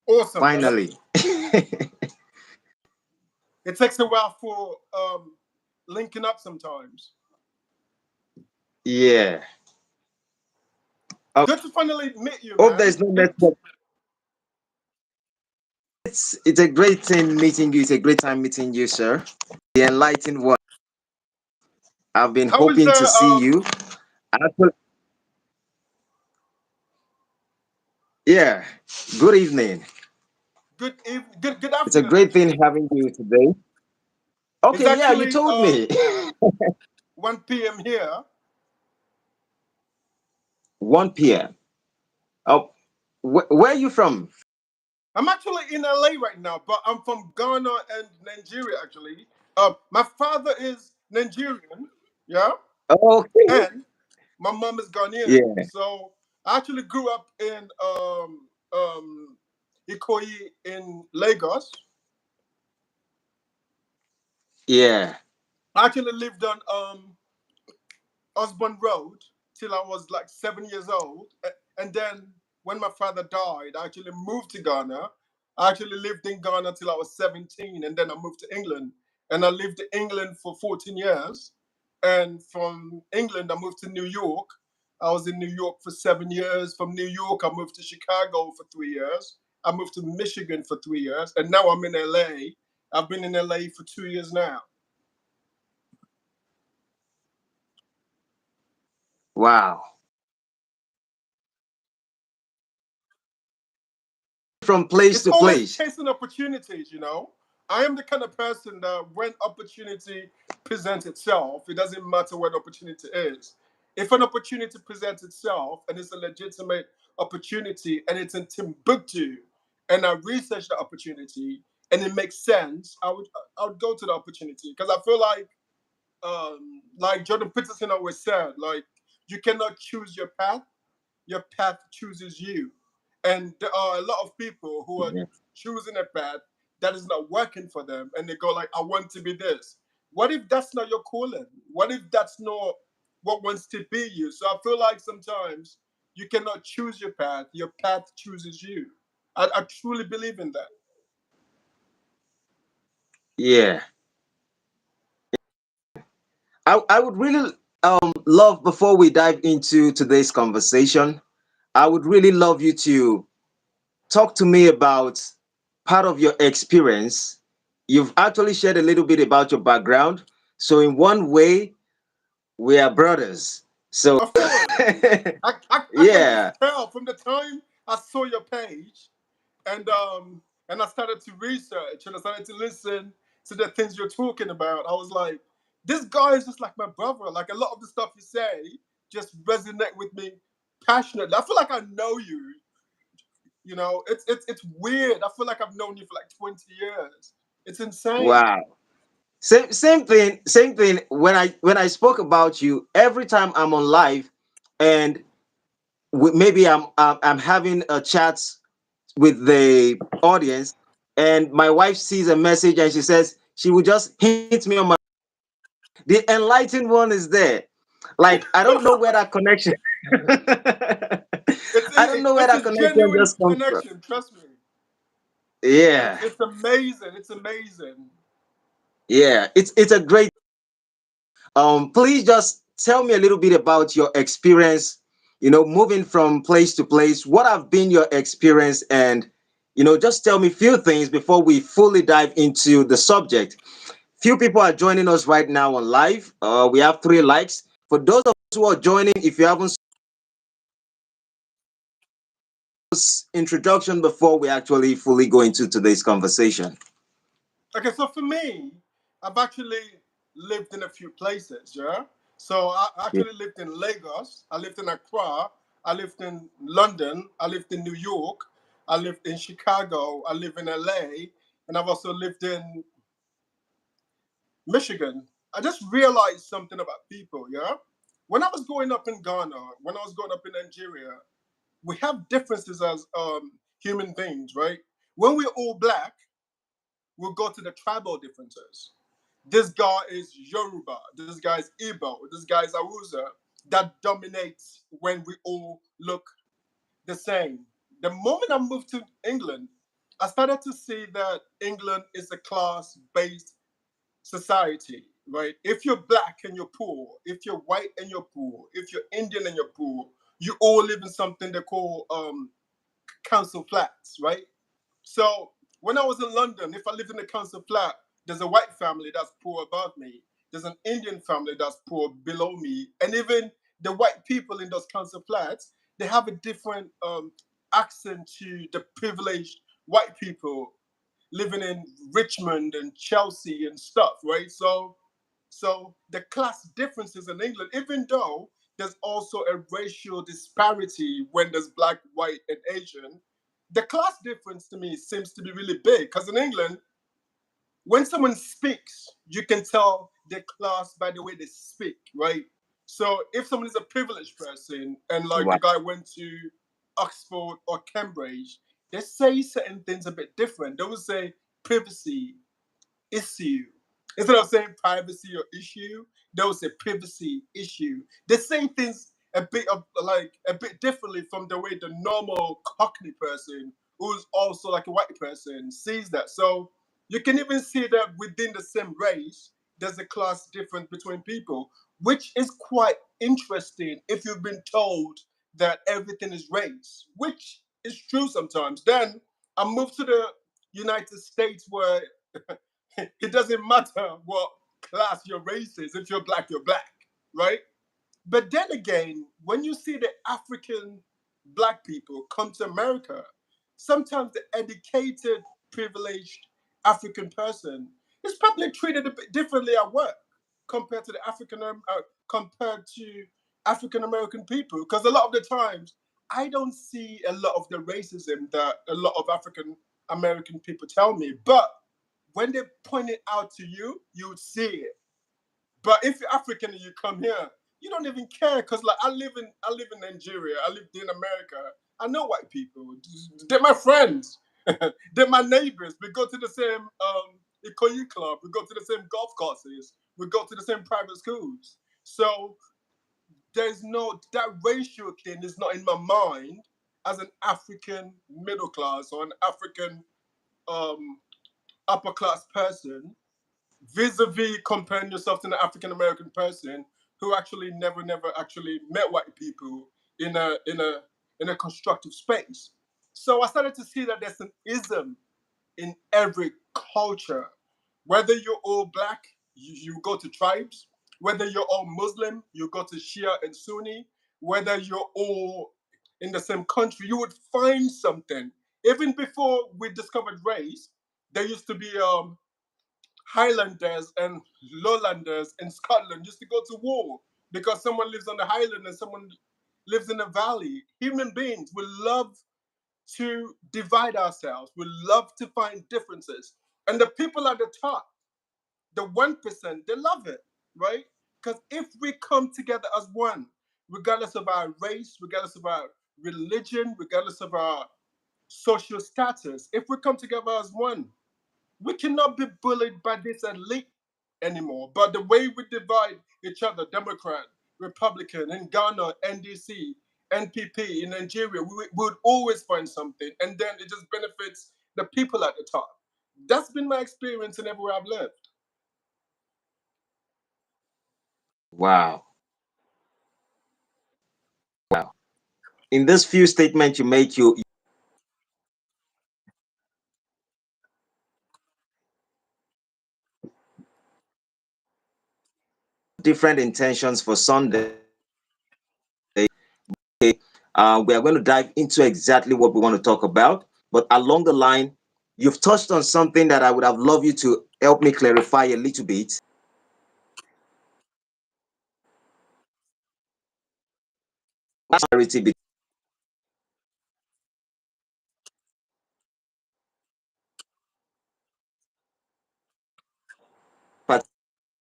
Awesome, man. Finally. It takes a while for linking up sometimes. Yeah. Oh, Good to finally meet you, hope man. there's no network. It's a great thing meeting you. It's a great time meeting you, sir. The enlightened one. I've been How was hoping to the see you. Actually, yeah. Good evening. good It's a afternoon great thing actually. having you today. It's Okay, yeah, you actually told me. 1 p.m. here. 1 p.m. Oh, where are you from? I'm actually in LA right now, but I'm from Ghana and Nigeria actually. My father is Nigerian, yeah, Okay. and my mom is Ghanaian. Yeah, So I actually grew up in Ikoyi in Lagos. yeah, I actually lived on Osborne Road till I was like 7 years old. And then when my father died, I actually moved to Ghana. I actually lived in Ghana till I was 17, and then I moved to England. And I lived in England for 14 years. And from England, I moved to New York. I was in New York for 7 years. From New York, I moved to Chicago for 3 years. I moved to Michigan for 3 years. And now I'm in LA. I've been in LA for 2 years now. wow. From place It's to always place. chasing opportunities. I am the kind of person that when opportunity presents itself, it doesn't matter what opportunity is. If an opportunity presents itself and it's a legitimate opportunity and it's in Timbuktu and I research the opportunity and it makes sense, I would go to the opportunity because I feel like Jordan Peterson always said, like you cannot choose your path chooses you. And there are a lot of people who are Yeah. choosing a path that is not working for them and they go like, I want to be this. What if that's not your calling? What if that's not what wants to be you? So I feel like sometimes you cannot choose your path chooses you. I truly believe in that. Yeah. I would really love before we dive into today's conversation, I would really love you to talk to me about part of your experience. You've actually shared a little bit about your background. So in one way, we are brothers. So Of course. I can just yeah, tell from the time I saw your page and I started to research and I started to listen to the things you're talking about. I was like, this guy is just like my brother. Like a lot of the stuff you say just resonate with me passionately. I feel like I know you. It's weird. I feel like I've known you for like 20 years. It's insane. wow. Same thing when I spoke about you every time I'm on live and maybe I'm having a chat with the audience and my wife sees a message and she says she will just hint me on my the enlightened one is there. Like I don't know where that connection I don't know where It's that a connection genuine just comes from. connection. Trust me. Yeah. It's amazing. It's amazing. Yeah, it's a great. Please just tell me a little bit about your experience, moving from place to place. What have been your experience? And, just tell me a few things before we fully dive into the subject. Few people are joining us right now on live. We have 3 likes. For those of us who are joining, if you haven't introduction before we actually fully go into today's conversation. Okay, so for me, I've actually lived in a few places, yeah? So I Yeah. actually lived in Lagos, I lived in Accra, I lived in London, I lived in New York, I lived in Chicago, I live in LA, and I've also lived in Michigan. I just realized something about people, yeah? When I was growing up in Ghana, when I was growing up in Nigeria, we have differences as human beings, right? When we're all black, we'll go to the tribal differences. This guy is Yoruba, this guy is Igbo, this guy is Awuza. That dominates when we all look the same. The moment I moved to England, I started to see that England is a class-based society, right? If you're black and you're poor, if you're white and you're poor, if you're Indian and you're poor, you all live in something they call council flats, right? So when I was in London, if I lived in a council flat, there's a white family that's poor above me. There's an Indian family that's poor below me, and even the white people in those council flats, they have a different accent to the privileged white people living in Richmond and Chelsea and stuff, right? So the class differences in England, even though there's also a racial disparity when there's black, white, and Asian, the class difference to me seems to be really big. Because in England, when someone speaks, you can tell their class by the way they speak, right? So if someone is a privileged person and like the Right. guy went to Oxford or Cambridge, they say certain things a bit different. They will say privacy, issue. Instead of saying privacy or issue, they will say privacy issue. They say things a bit differently from the way the normal Cockney person, who's also like a white person, sees that. So you can even see that within the same race, there's a class difference between people, which is quite interesting if you've been told that everything is race, which is true sometimes. Then I moved to the United States where it doesn't matter what class your race is. If you're black, you're black, right? But then again, when you see the African black people come to America, sometimes the educated, privileged African person is probably treated a bit differently at work compared to the compared to African American people. Because a lot of the times, I don't see a lot of the racism that a lot of African American people tell me. But when they point it out to you, you would see it. But if you're African and you come here, you don't even care because like I live in Nigeria, I live in America. I know white people. They're my friends. They're my neighbors. We go to the same Ikoyi club. We go to the same golf courses. We go to the same private schools. So there's no that racial thing is not in my mind as an African middle class or an African um, upper class person vis-a-vis comparing yourself to an African American person who actually never actually met white people in a constructive space. So I started to see that there's an ism in every culture. Whether you're all black, you go to tribes. Whether you're all Muslim, you go to Shia and Sunni. Whether you're all in the same country, you would find something. Even before we discovered race, there used to be Highlanders and Lowlanders in Scotland used to go to war because someone lives on the highland and someone lives in the valley. Human beings will love to divide ourselves. We love to find differences. And the people at the top, the 1%, they love it, right? Because if we come together as one, regardless of our race, regardless of our religion, regardless of our social status, if we come together as one, we cannot be bullied by this elite anymore. But the way we divide each other, Democrat, Republican, in Ghana, NDC, NPP, in Nigeria, we would always find something. And then it just benefits the people at the top. That's been my experience in everywhere I've lived. Wow. Wow. In this few statements you make, you different intentions for Sunday. We are going to dive into exactly what we want to talk about. But along the line, you've touched on something that I would have loved you to help me clarify a little bit. Clarity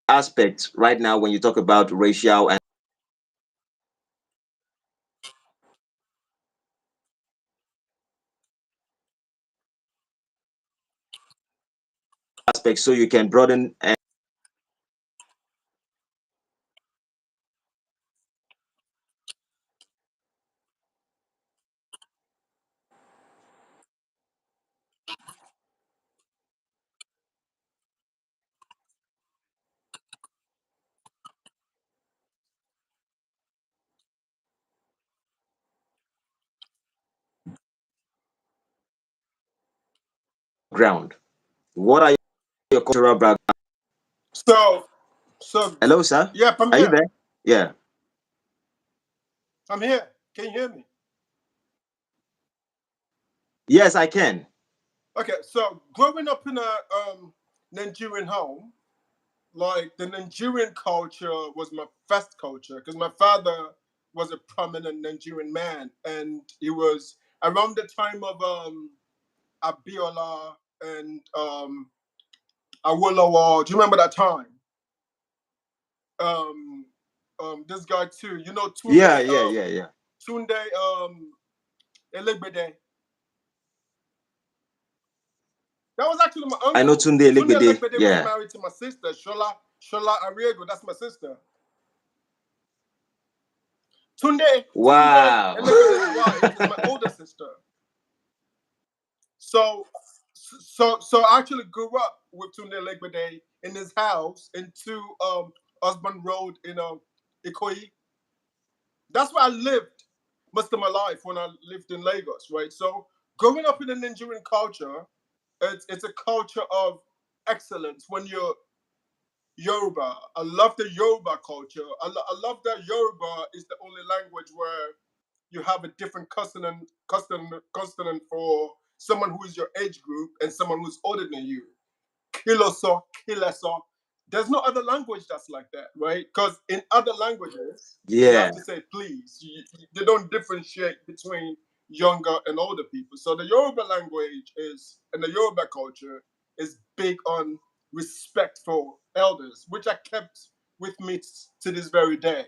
aspects right now when you talk about racial and aspects so you can broaden and background? What are your cultural background? So, so, Hello, sir. yep, I'm Are you here. there? Yeah. I'm here. Can you hear me? Yes, I can. Okay, so growing up in a Nigerian home, like the Nigerian culture was my first culture because my father was a prominent Nigerian man, and he was around the time of Abiola and Awolowo. Do you remember that time? Um, this guy too. You know Yeah, Tunde. yeah, yeah, yeah. Tunde Elegbede. That was actually my I know uncle. Tunde Tunde Legbede. Elegbede was Yeah. married to my sister, Shola Ariego. That's my sister. Tunde Wow. Elegbede's wife is my older sister. So, so I actually grew up with Tunde Legbede in his house in two Osborne Road in Ikoyi. That's where I lived most of my life when I lived in Lagos, right? So growing up in the Nigerian culture, it's a culture of excellence. When you're Yoruba, I love the Yoruba culture. I love that Yoruba is the only language where you have a different consonant for someone who is your age group and someone who's older than you. Kiloso, kileso. There's no other language that's like that, right? Because in other languages, you have Yeah. to say please. They don't differentiate between younger and older people. So the Yoruba language is, and the Yoruba culture is big on respect for elders, which I kept with me to this very day.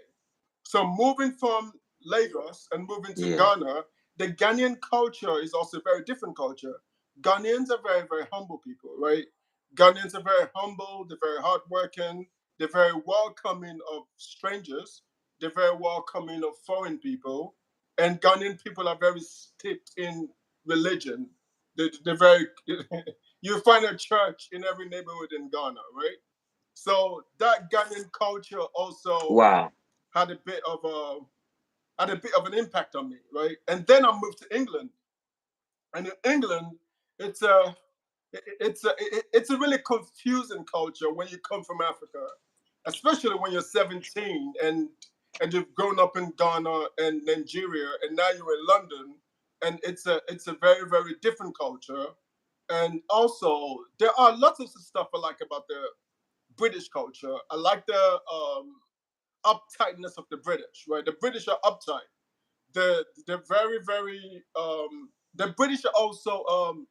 So moving from Lagos and moving to Yeah. Ghana, the Ghanaian culture is also a very different culture. Ghanaians are very, very humble people, right? Ghanaians are very humble, they're very hardworking, they're very welcoming of strangers, they're very welcoming of foreign people, and Ghanaian people are very steeped in religion. They're very, you find a church in every neighborhood in Ghana, right? So that Ghanaian culture also Wow. had a bit of an impact on me, right? And then I moved to England, and in England, it's a it's a really confusing culture when you come from Africa, especially when you're 17 and you've grown up in Ghana and Nigeria, and now you're in London, and it's a very very different culture. And also, there are lots of stuff I like about the British culture. I like the uptightness of the British, right? The British are uptight. They're very, very the British are also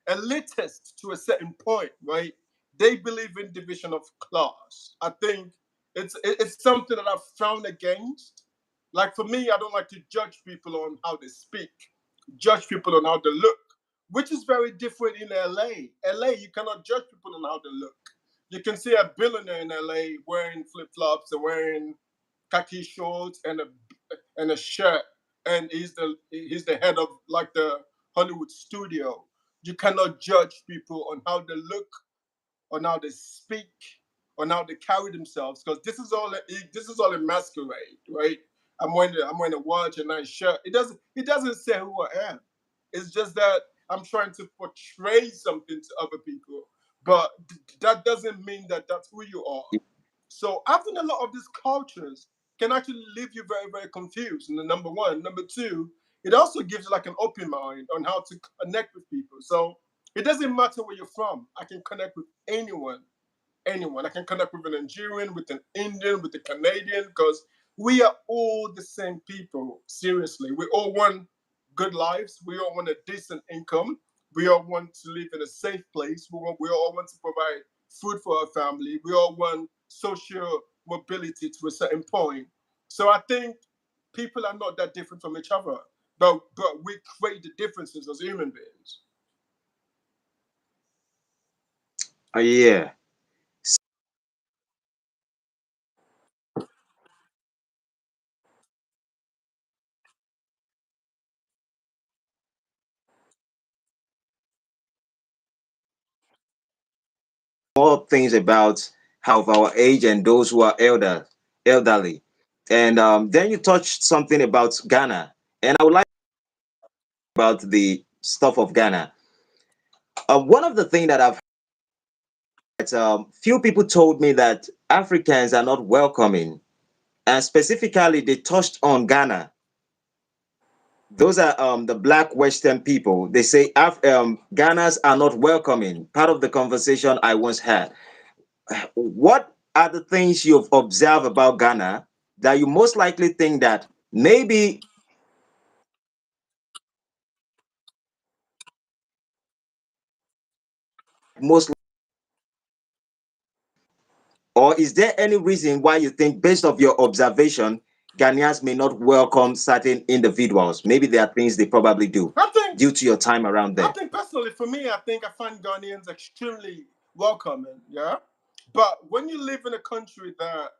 elitist to a certain point, right? They believe in division of class. I think it's something that I've frowned against. Like for me, I don't like to judge people on how they speak, judge people on how they look, which is very different in LA. LA, you cannot judge people on how they look. You can see a billionaire in LA wearing flip flops and wearing khaki shorts and a shirt, and he's the head of like the Hollywood studio. You cannot judge people on how they look, on how they speak, on how they carry themselves, because this is all a masquerade, right? I'm wearing a watch and nice shirt. It doesn't say who I am. It's just that I'm trying to portray something to other people, but that doesn't mean that that's who you are. So I think a lot of these cultures can actually leave you very, very confused. Number one. Number two, it also gives you like an open mind on how to connect with people. So it doesn't matter where you're from. I can connect with anyone. I can connect with an Nigerian, with an Indian, with a Canadian, because we are all the same people. Seriously, we all want good lives. We all want a decent income. We all want to live in a safe place. We all want to provide food for our family. We all want social mobility to a certain point. So I think people are not that different from each other, but we create the differences as human beings. Yeah. More things about how of our age and those who are elderly. And then you touched something about Ghana. And I would like about the stuff of Ghana. One of the things that I've heard, few people told me that Africans are not welcoming, and specifically they touched on Ghana. Those are the black Western people. They say Ghanas are not welcoming. Part of the conversation I once had. What are the things you've observed about Ghana that you most likely think that maybe most, or is there any reason why you think, based of your observation, Ghanaians may not welcome certain individuals? Maybe there are things they probably do I think due to your time around I there. think personally for me, I think I find Ghanaians extremely welcoming. Yeah, but when you live in a country that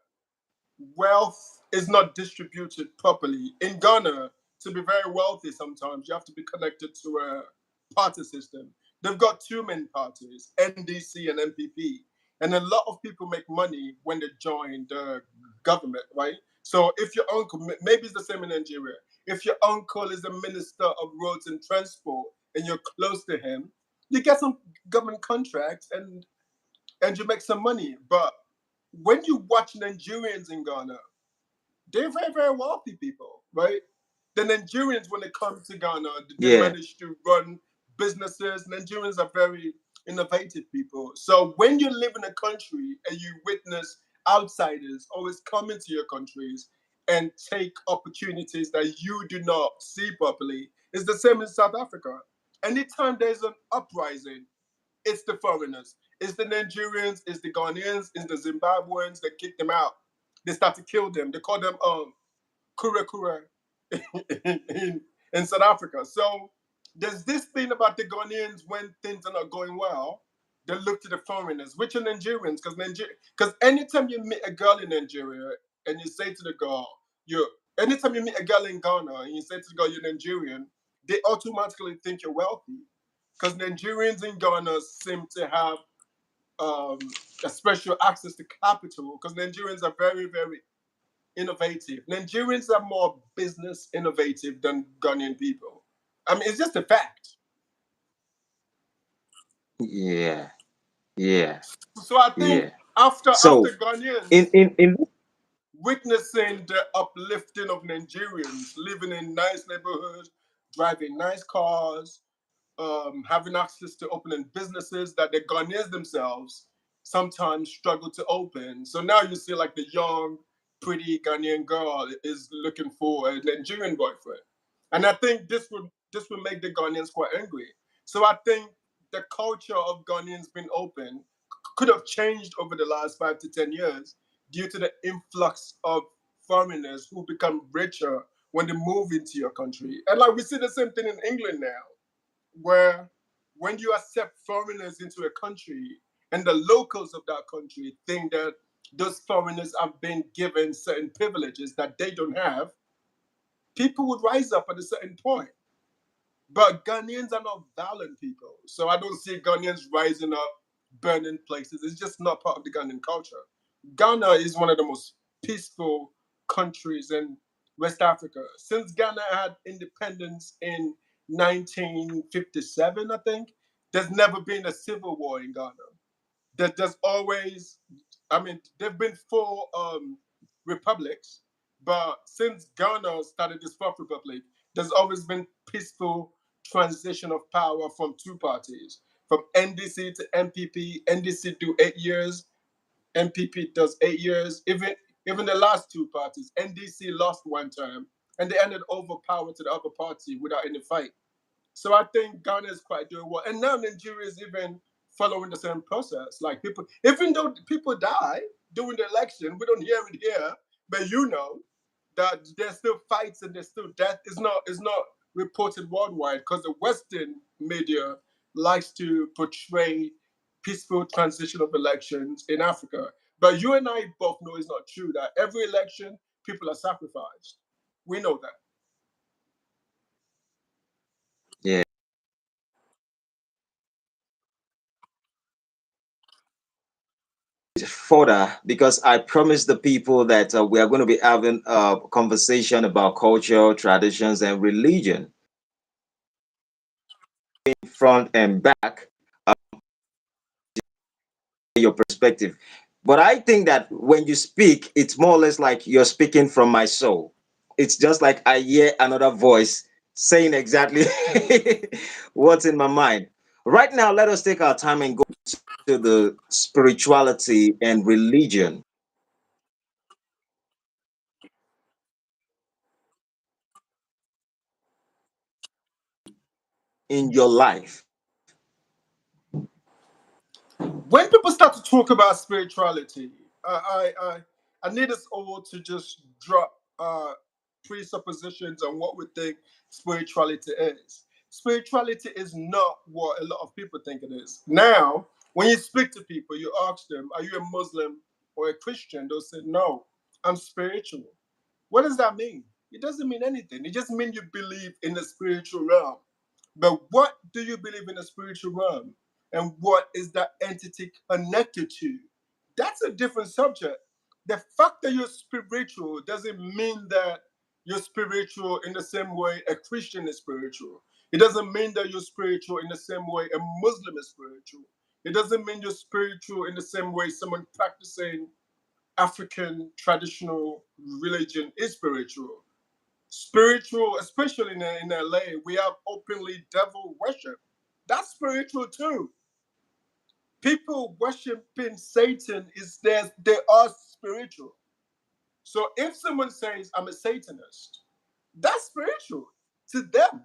wealth is not distributed properly in Ghana, to be very wealthy, sometimes you have to be connected to a party system. They've got two main parties, NDC and MPP, and a lot of people make money when they join the government, right? So if your uncle, maybe it's the same in Nigeria, if your uncle is a minister of roads and transport and you're close to him, you get some government contracts and you make some money. But when you watch Nigerians in Ghana, they're very, very wealthy people, right? The Nigerians, when they come to Ghana, they Yeah, manage to run businesses. Nigerians are very innovative people. So when you live in a country and you witness outsiders always come into your countries and take opportunities that you do not see properly, it's the same in South Africa. Anytime there's an uprising, it's the foreigners, it's the Nigerians, it's the Ghanaians, it's the Zimbabweans that kick them out. They start to kill them. They call them kura kura in, in South Africa. So there's this thing about the Ghanaians when things are not going well, they look to the foreigners, which are Nigerians, because anytime you meet a girl in Nigeria and you say to the girl, you anytime you meet a girl in Ghana and you say to the girl you're Nigerian, they automatically think you're wealthy. Because Nigerians in Ghana seem to have a special access to capital because Nigerians are very, very innovative. Nigerians are more business innovative than Ghanaian people. I mean, it's just a fact. yeah, yeah, So I think yeah. after So in Ghanaians in in witnessing the uplifting of Nigerians living in nice neighborhoods, driving nice cars, having access to opening businesses that the Ghanaians themselves sometimes struggle to open. So now you see like the young, pretty Ghanaian girl is looking for a Nigerian boyfriend, and I think this would make the Ghanaians quite angry. So I think the culture of Ghanaians being open could have changed over the last 5 to 10 years due to the influx of foreigners who become richer when they move into your country. And like we see the same thing in England now where when you accept foreigners into a country and the locals of that country think that those foreigners have been given certain privileges that they don't have, people would rise up at a certain point. But Ghanaians are not violent people. So I don't see Ghanaians rising up, burning places. It's just not part of the Ghanaian culture. Ghana is one of the most peaceful countries in West Africa. Since Ghana had independence in 1957, I think, there's never been a civil war in Ghana. There's always, I mean, there've been four republics, but since Ghana started this fourth republic, there's always been peaceful transition of power from two parties, from NDC to MPP. NDC do 8 years, MPP does 8 years. Even the last two parties, NDC lost one term, and they ended over power to the other party without any fight. So I think Ghana is quite doing well, and now Nigeria is even following the same process. Like people, even though people die during the election, we don't hear it here, but you know that there's still fights and there's still death. It's not reported worldwide because the Western media likes to portray peaceful transition of elections in Africa. But you and I both know it's not true. That every election people are sacrificed. We know that. yeah, further, because I promised the people that we are going to be having a conversation about culture, traditions, and religion, front and back. perspective. But I think that when you speak, it's more or less like you're speaking from my soul. It's just like I hear another voice saying exactly what's in my mind. Right now, let us take our time and go to the spirituality and religion in your life. When people start to talk about spirituality, I need us all to just drop presuppositions on what we think spirituality is. Spirituality is not what a lot of people think it is. Now, when you speak to people, you ask them, "Are you a Muslim or a Christian?" They'll say, "No, I'm spiritual." What does that mean? It doesn't mean anything. It just means you believe in the spiritual realm. But what do you believe in the spiritual realm? And what is that entity connected to? That's a different subject. The fact that you're spiritual doesn't mean that you're spiritual in the same way a Christian is spiritual. It doesn't mean that you're spiritual in the same way a Muslim is spiritual. It doesn't mean you're spiritual in the same way someone practicing African traditional religion is spiritual. Spiritual, especially in LA, we have openly devil worship. That's spiritual too. People worshiping Satan is there. They are spiritual. So if someone says I'm a Satanist, that's spiritual to them,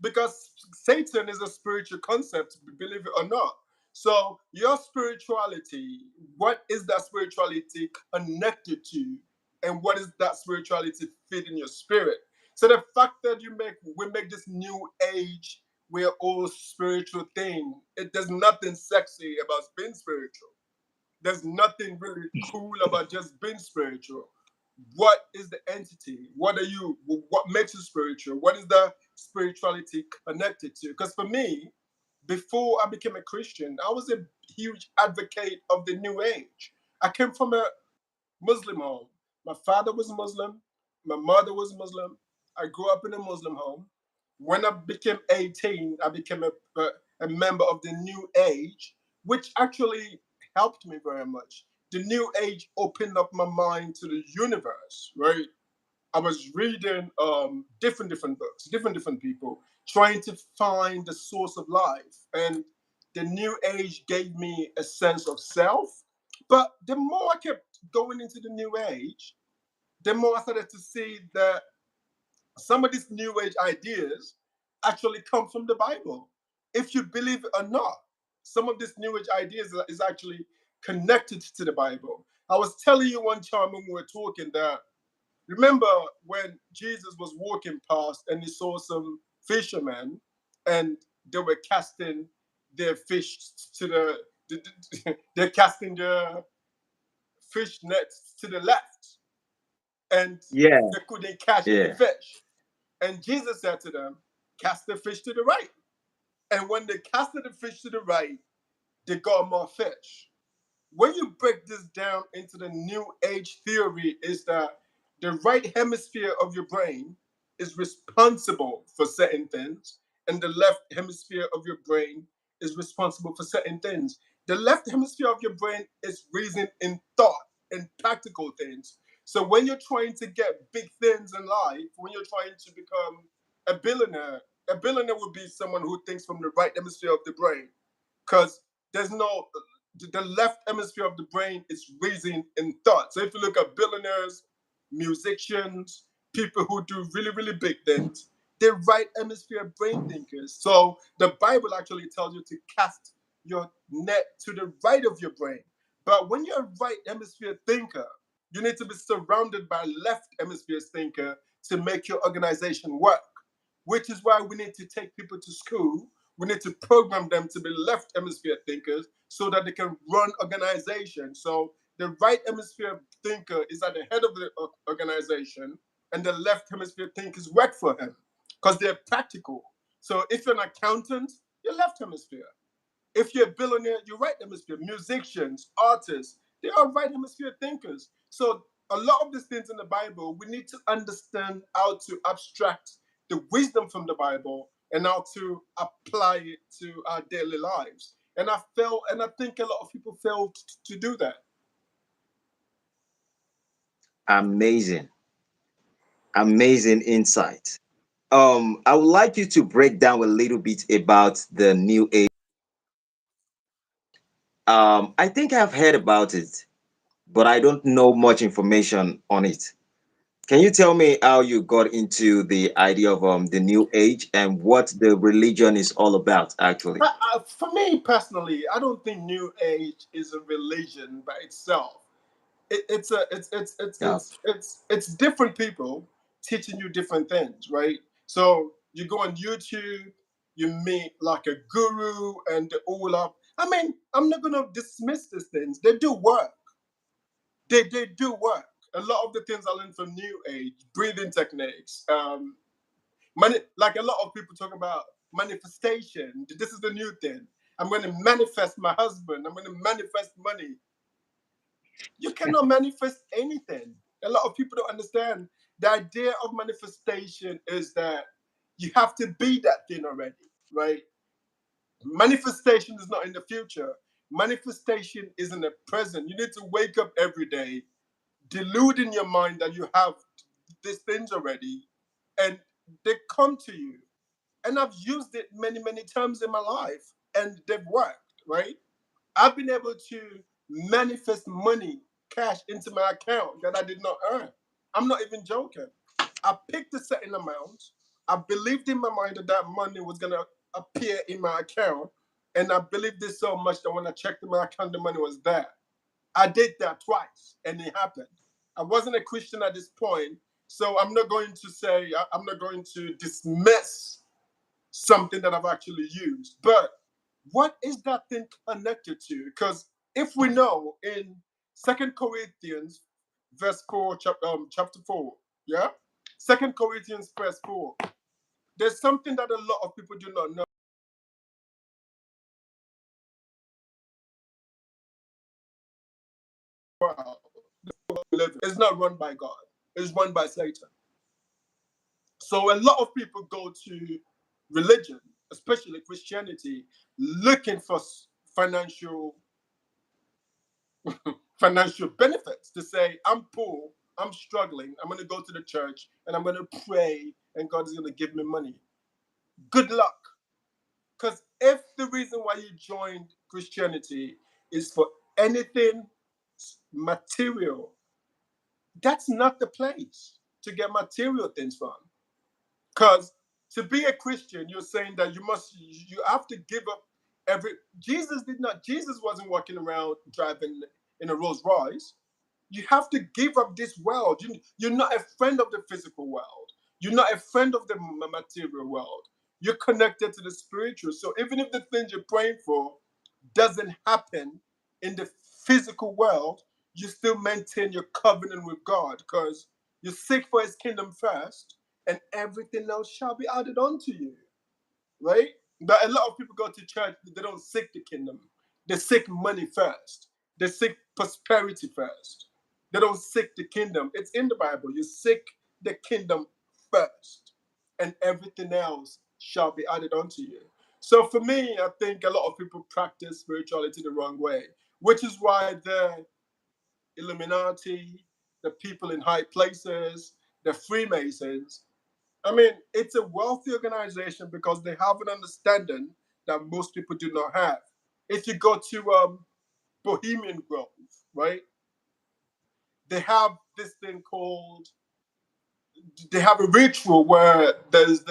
because Satan is a spiritual concept, believe it or not. So your spirituality, what is that spirituality connected to, and what is that spirituality fit in your spirit? So the fact that we make this new age, we're all spiritual thing. There's nothing sexy about being spiritual. There's nothing really cool about just being spiritual. What is the entity? What are you? What makes you spiritual? What is the spirituality connected to? Because for me, before I became a Christian, I was a huge advocate of the New Age. I came from a Muslim home. My father was Muslim. My mother was Muslim. I grew up in a Muslim home. When I became 18, I became a member of the New Age, which actually helped me very much. The New Age opened up my mind to the universe, right? I was reading different books, different people, trying to find the source of life. And the New Age gave me a sense of self. But the more I kept going into the New Age, the more I started to see that some of these New Age ideas actually come from the Bible. If you believe it or not, some of these New Age ideas is actually connected to the Bible. I was telling you one time when we were talking that, remember when Jesus was walking past and he saw some fishermen and they were casting their fish to they're casting their fish nets to the left, and Yeah, they couldn't catch any yeah. fish. And Jesus said to them, "Cast the fish to the right." And when they casted the fish to the right, they got more fish. When you break this down into the New Age theory, is that the right hemisphere of your brain is responsible for certain things, and the left hemisphere of your brain is responsible for certain things. The left hemisphere of your brain is reason in thought and practical things. So when you're trying to get big things in life, when you're trying to become a billionaire, a billionaire would be someone who thinks from the right hemisphere of the brain, because there's no, the left hemisphere of the brain is reason and thought. So if you look at billionaires, musicians, people who do really big things, they're right hemisphere brain thinkers. So the Bible actually tells you to cast your net to the right of your brain. But when you're a right hemisphere thinker, you need to be surrounded by left hemisphere thinker to make your organization work, which is why we need to take people to school. We need to program them to be left hemisphere thinkers so that they can run organizations. So the right hemisphere thinker is at the head of the organization, and the left hemisphere thinkers work for him because they're practical. So if you're an accountant, you're left hemisphere. If you're a billionaire, you're right hemisphere. Musicians, artists, they are right hemisphere thinkers. So a lot of these things in the Bible, we need to understand how to abstract the wisdom from the Bible and how to apply it to our daily lives. And I think a lot of people fail to do that. Amazing, amazing insight. I would like you to break down a little bit about the new age. I think I've heard about it, but I don't know much information on it. Can you tell me how you got into the idea of the new age and what the religion is all about, actually? For me personally, I don't think New Age is a religion by itself. It's a Yeah. it's different people teaching you different things, right? So you go on YouTube, you meet like a guru, and they all up. I mean, I'm not gonna dismiss these things. They do work. They do work. A lot of the things I learned from New Age, breathing techniques, money. Like a lot of people talk about manifestation. This is the new thing. I'm going to manifest my husband. I'm going to manifest money. You cannot manifest anything. A lot of people don't understand. The idea of manifestation is that you have to be that thing already, right? Manifestation is not in the future. Manifestation is in the present. You need to wake up every day, deluding your mind that you have these things already, and they come to you. And I've used it many times in my life, and they've worked, right? I've been able to manifest money, cash into my account that I did not earn. I'm not even joking. I picked a certain amount. I believed in my mind that that money was gonna appear in my account, and I believed this so much that when I checked in my account, the money was there. I did that twice, and it happened. I wasn't a Christian at this point, so I'm not going to say I'm not going to dismiss something that I've actually used. But what is that thing connected to? Because if we know in Second Corinthians, verse 4, chapter 4, yeah? Second Corinthians, verse 4, there's something that a lot of people do not know. Wow. It's not run by God, it's run by Satan. So a lot of people go to religion, especially Christianity, looking for financial financial benefits to say, I'm poor, I'm struggling, I'm going to go to the church and I'm going to pray and God is going to give me money. Good luck. Because if the reason why you joined Christianity is for anything material, that's not the place to get material things from. Because to be a Christian, you're saying that you have to give up every. Jesus wasn't walking around driving in a Rolls Royce. You have to give up this world. You're not a friend of the physical world. You're not a friend of the material world. You're connected to the spiritual. So even if the things you're praying for doesn't happen in the physical world, you still maintain your covenant with God because you seek for his kingdom first and everything else shall be added unto you, right? But a lot of people go to church, they don't seek the kingdom. They seek money first. They seek prosperity first. They don't seek the kingdom. It's in the Bible. You seek the kingdom first, and everything else shall be added unto you. So for me, I think a lot of people practice spirituality the wrong way, which is why the Illuminati, the people in high places, the Freemasons, I mean, it's a wealthy organization because they have an understanding that most people do not have. If you go to Bohemian Grove, right? They have this thing called. They have a ritual where there's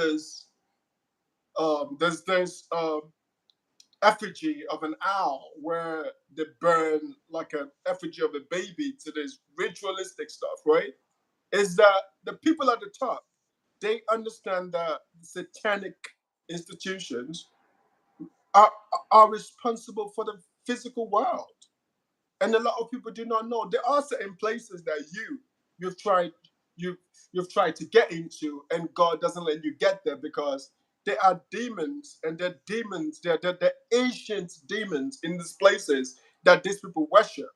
effigy of an owl where they burn like an effigy of a baby to this ritualistic stuff, right? Is that the people at the top they understand that satanic institutions are are responsible for the physical world, and a lot of people do not know there are certain places that you've tried you you've tried to get into, and God doesn't let you get there because there are demons, and they're ancient demons in these places that these people worship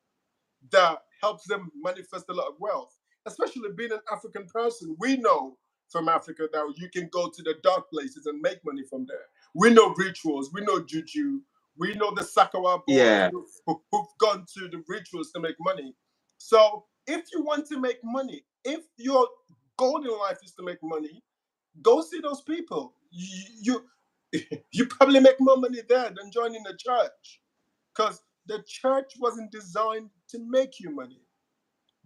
that helps them manifest a lot of wealth. Especially being an African person, we know from Africa that you can go to the dark places and make money from there. We know rituals, we know juju, We know the Sakara boys Yeah. who've gone to the rituals to make money. So if you want to make money, if your goal in life is to make money, go see those people. You probably make more money there than joining the church, because the church wasn't designed to make you money.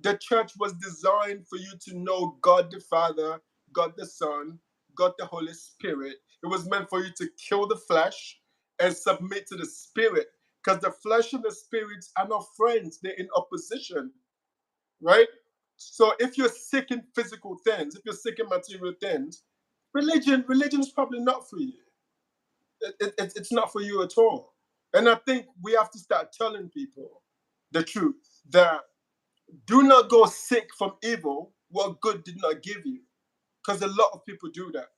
The church was designed for you to know God the Father, God the Son, God the Holy Spirit. It was meant for you to kill the flesh and submit to the Spirit, because the flesh and the spirit are not friends, they're in opposition, right? So if you're seeking physical things, if you're seeking material things, religion is probably not for you. It's not for you at all. And I think we have to start telling people the truth, that do not go seek from evil what good did not give you. Because a lot of people do that.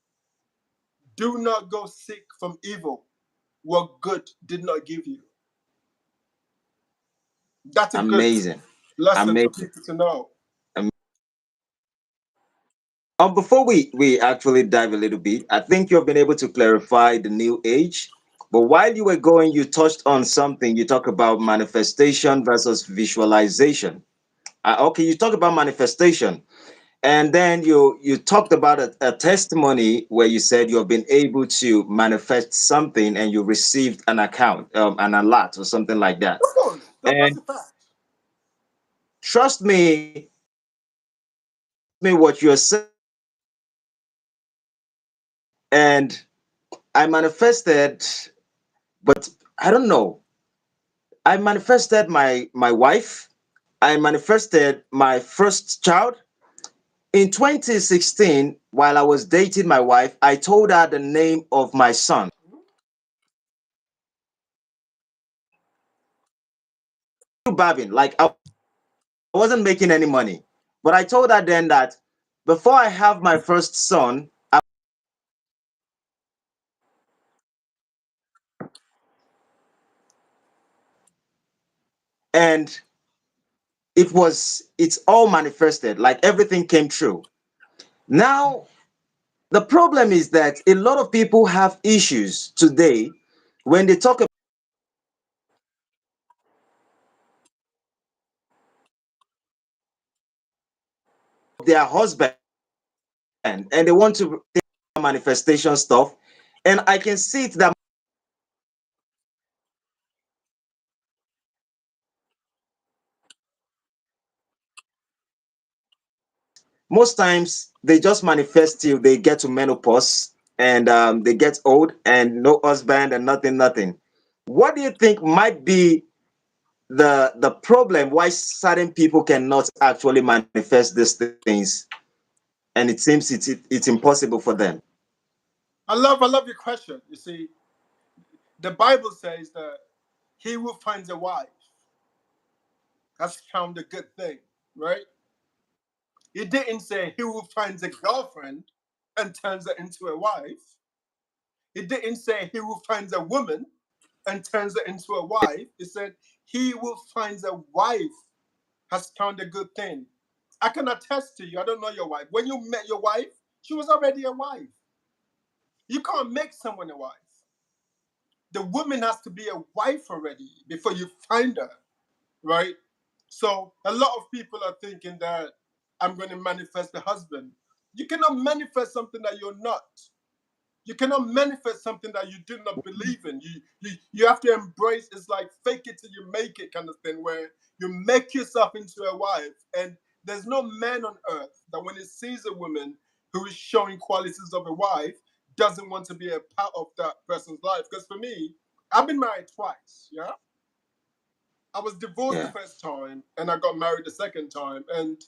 Do not go seek from evil what good did not give you. That's a good Amazing. lesson for Amazing. people to know. Before we actually dive a little bit, I think you've been able to clarify the new age. But while you were going, you touched on something. You talk about manifestation versus visualization. Okay, you talk about manifestation, and then you talked about a testimony where you said you have been able to manifest something and you received an account, an alert or something like that. Of course, that's And a fact. trust me, what you're saying, and I manifested, but I don't know. I manifested my wife. I manifested my first child. In 2016, while I was dating my wife, I told her the name of my son. Babin, like I wasn't making any money. But I told her then that before I have my first son, and it's all manifested, like everything came true. Now, the problem is that a lot of people have issues today when they talk about their husband and they want to take manifestation stuff. And I can see it that most times they just manifest till they get to menopause and they get old and no husband and nothing. What do you think might be the problem why certain people cannot actually manifest these things, and it seems it's impossible for them? I love your question. You see, the Bible says that he who finds a wife has found a good thing, right? It didn't say he who finds a girlfriend and turns her into a wife. It didn't say he who finds a woman and turns her into a wife. It said he who finds a wife has found a good thing. I can attest to you, I don't know your wife. When you met your wife, she was already a wife. You can't make someone a wife. The woman has to be a wife already before you find her, right? So a lot of people are thinking that I'm going to manifest a husband. You cannot manifest something that you're not. You cannot manifest something that you do not believe in. You have to embrace, it's like fake it till you make it kind of thing, where you make yourself into a wife. And there's no man on earth that when he sees a woman who is showing qualities of a wife doesn't want to be a part of that person's life. Because for me, I've been married twice, yeah? I was divorced the Yeah. first time and I got married the second time. And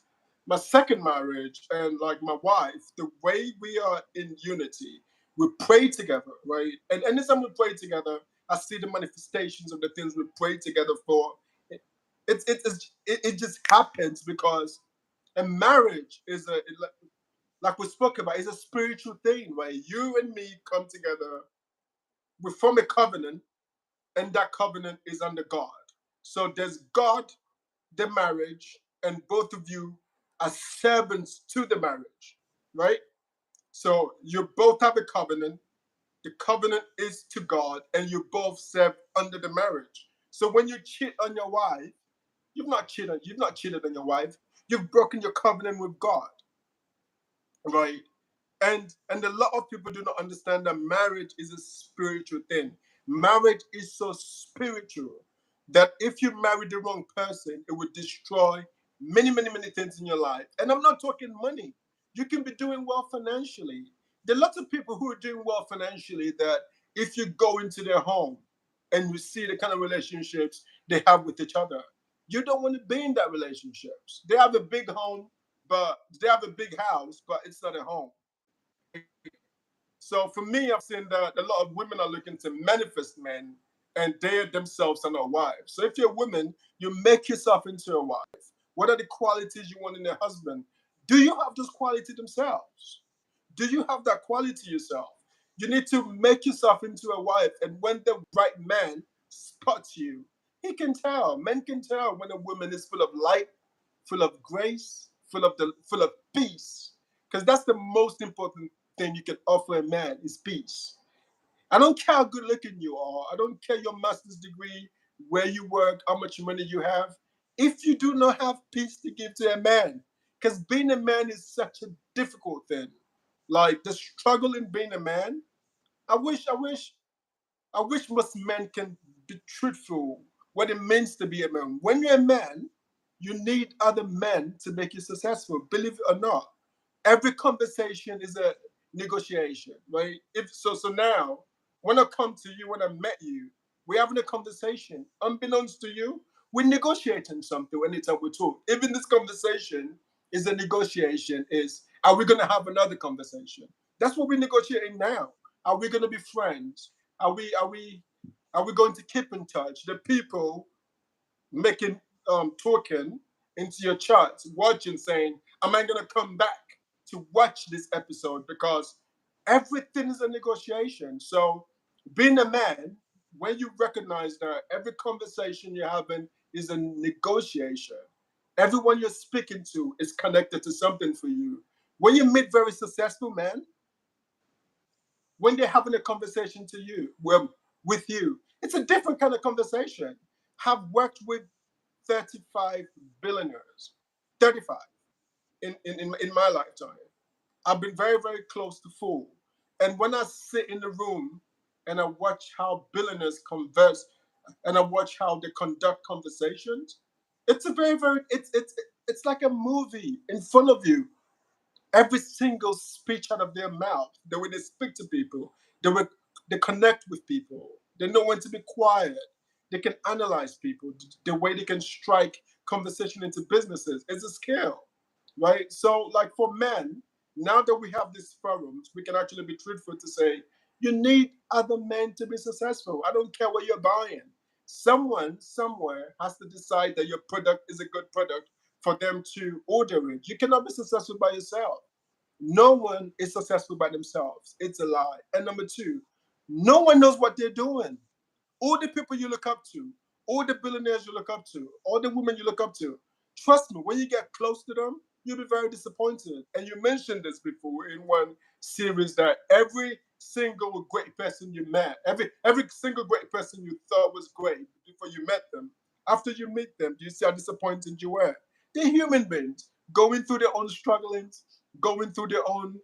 my second marriage and like my wife, the way we are in unity, we pray together, right? And anytime we pray together, I see the manifestations of the things we pray together for. It just happens because a marriage is like we spoke about, is a spiritual thing, right? You and me come together, we form a covenant, and that covenant is under God. So there's God, the marriage, and both of you are servants to the marriage, right? So you both have a covenant, The covenant is to God, and you both serve under the marriage. So when you cheat on your wife, you've not cheated on your wife. You've broken your covenant with God, right? And a lot of people do not understand that marriage is a spiritual thing. Marriage is so spiritual that if you marry the wrong person, it would destroy many things in your life. And I'm not talking money. You can be doing well financially. There are lots of people who are doing well financially that if you go into their home and you see the kind of relationships they have with each other, you don't want to be in that relationships. They have a big home, but they have a big house, but it's not a home, right? So for me, I've seen that a lot of women are looking to manifest men, and they themselves are not wives. So if you're a woman, you make yourself into a wife. What are the qualities you want in a husband? Do you have those qualities themselves? Do you have that quality yourself? You need to make yourself into a wife, and when the right man spots you, he can tell. Men can tell when a woman is full of light, full of grace, full of peace. Because that's the most important thing you can offer a man is peace. I don't care how good looking you are. I don't care your master's degree, where you work, how much money you have. If you do not have peace to give to a man, because being a man is such a difficult thing. Like the struggle in being a man. I wish most men can be truthful what it means to be a man. When you're a man, you need other men to make you successful. Believe it or not, every conversation is a negotiation, right? If so, so now when I come to you, when I met you, we're having a conversation. Unbeknownst to you, we're negotiating something anytime we talk. Even this conversation is a negotiation. Is are we going to have another conversation? That's what we're negotiating now. Are we going to be friends? Are we going to keep in touch? The people making talking into your charts, watching, saying, "Am I gonna come back to watch this episode?" Because everything is a negotiation. So, being a man, when you recognize that every conversation you're having is a negotiation, everyone you're speaking to is connected to something for you. When you meet very successful men, when they're having a conversation to you, well, with you, it's a different kind of conversation. Have worked with 35 billionaires, 35 in my lifetime. I've been very close to full. And when I sit in the room and I watch how billionaires converse and I watch how they conduct conversations, it's a it's like a movie in front of you. Every single speech out of their mouth, the way they speak to people, the way they connect with people, they know when to be quiet, they can analyze people, the way they can strike conversation into businesses is a skill, right? So like for men, now that we have these forums, we can actually be truthful to say you need other men to be successful. I don't care what you're buying. Someone somewhere has to decide that your product is a good product for them to order it. You cannot be successful by yourself. No one is successful by themselves. It's a lie. And number two, no one knows what they're doing. All the people you look up to, all the billionaires you look up to, all the women you look up to, trust me, when you get close to them, you'll be very disappointed. And you mentioned this before in one series that every single great person you met, every single great person you thought was great before you met them, after you meet them, do you see how disappointed you were? They're human beings going through their own strugglings, going through their own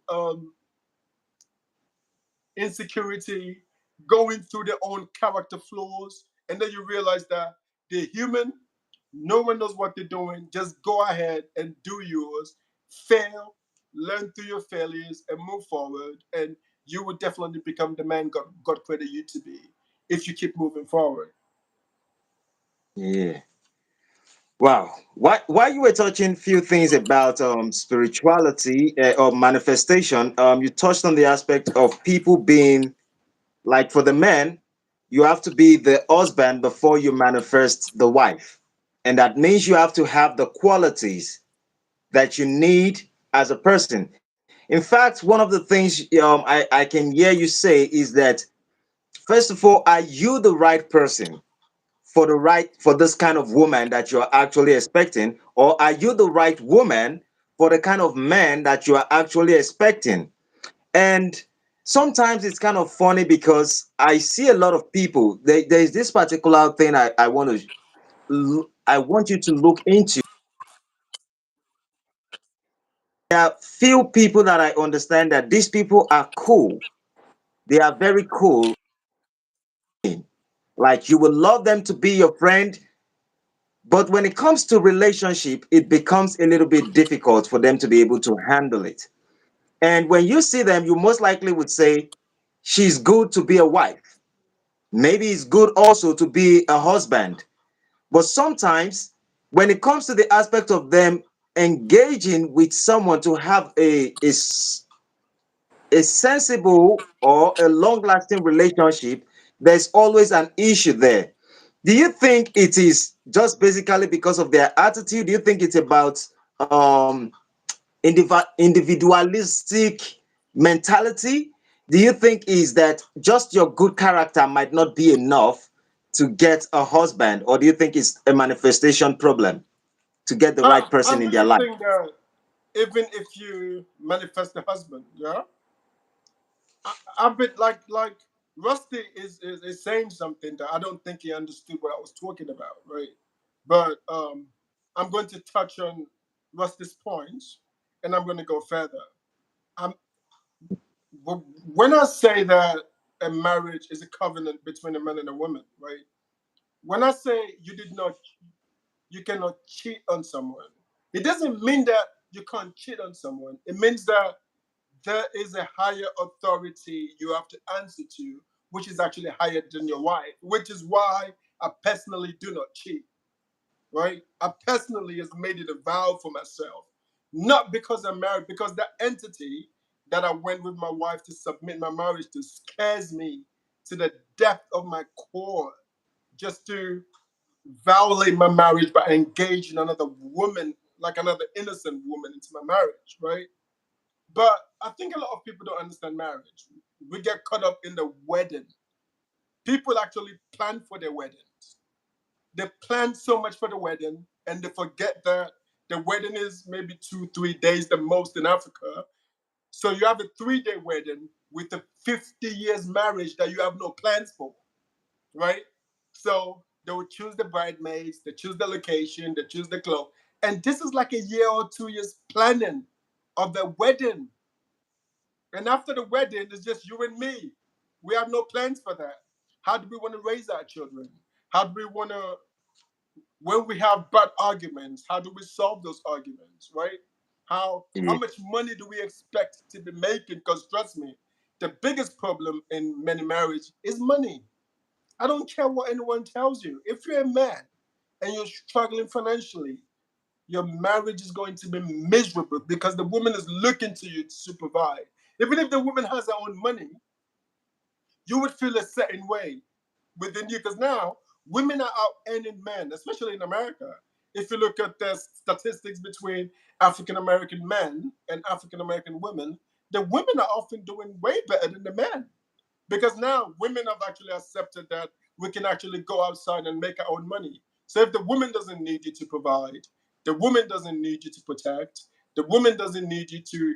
insecurity, going through their own character flaws, and then you realize that they're human. No one knows what they're doing. Just go ahead and do yours. Fail, learn through your failures, and move forward. And you will definitely become the man God created you to be if you keep moving forward. Yeah. Wow. While you were touching few things about spirituality or manifestation, you touched on the aspect of people being like for the men, you have to be the husband before you manifest the wife. And that means you have to have the qualities that you need as a person. In fact, one of the things I can hear you say is that, first of all, are you the right person for this kind of woman that you're actually expecting? Or are you the right woman for the kind of man that you are actually expecting? And sometimes it's kind of funny because I see a lot of people. There's this particular thing I want you to look into. There are few people that I understand that these people are cool. They are very cool. Like you would love them to be your friend, but when it comes to relationship, it becomes a little bit difficult for them to be able to handle it. And when you see them, you most likely would say, she's good to be a wife. Maybe it's good also to be a husband. But sometimes, when it comes to the aspect of them engaging with someone to have a sensible or a long lasting relationship, there's always an issue there. Do you think it is just basically because of their attitude? Do you think it's about individualistic mentality? Do you think is that just your good character might not be enough to get a husband, or do you think it's a manifestation problem to get the right I person in their really life? think that even if you manifest a husband, yeah, I've been like Rusty is saying something that I don't think he understood what I was talking about, right? But I'm going to touch on Rusty's points, and I'm going to go further. I'm when I say that a marriage is a covenant between a man and a woman, right? When I say you cannot cheat on someone, it doesn't mean that you can't cheat on someone. It means that there is a higher authority you have to answer to, which is actually higher than your wife, which is why I personally do not cheat, right? I personally has made it a vow for myself, not because I'm married, because that entity that I went with my wife to submit my marriage to scares me to the depth of my core, just to violate my marriage by engaging another woman, like another innocent woman, into my marriage, right? But I think a lot of people don't understand marriage. We get caught up in the wedding. People actually plan for their weddings. They plan so much for the wedding and they forget that the wedding is maybe 2, 3 days the most in Africa. So you have a 3 day wedding with a 50 years marriage that you have no plans for, right? So they will choose the bridesmaids, they choose the location, they choose the clothes. And this is like a year or 2 years planning of the wedding. And after the wedding, it's just you and me. We have no plans for that. How do we want to raise our children? How do we want to, when we have bad arguments, how do we solve those arguments, right? How Yeah. much money do we expect to be making? Because trust me, the biggest problem in many marriages is money. I don't care what anyone tells you. If you're a man and you're struggling financially, your marriage is going to be miserable because the woman is looking to you to provide. Even if the woman has her own money, you would feel a certain way within you because now women are out earning men, especially in America. If you look at the statistics between African American men and African American women, the women are often doing way better than the men because now women have actually accepted that we can actually go outside and make our own money. So if the woman doesn't need you to provide, the woman doesn't need you to protect, the woman doesn't need you to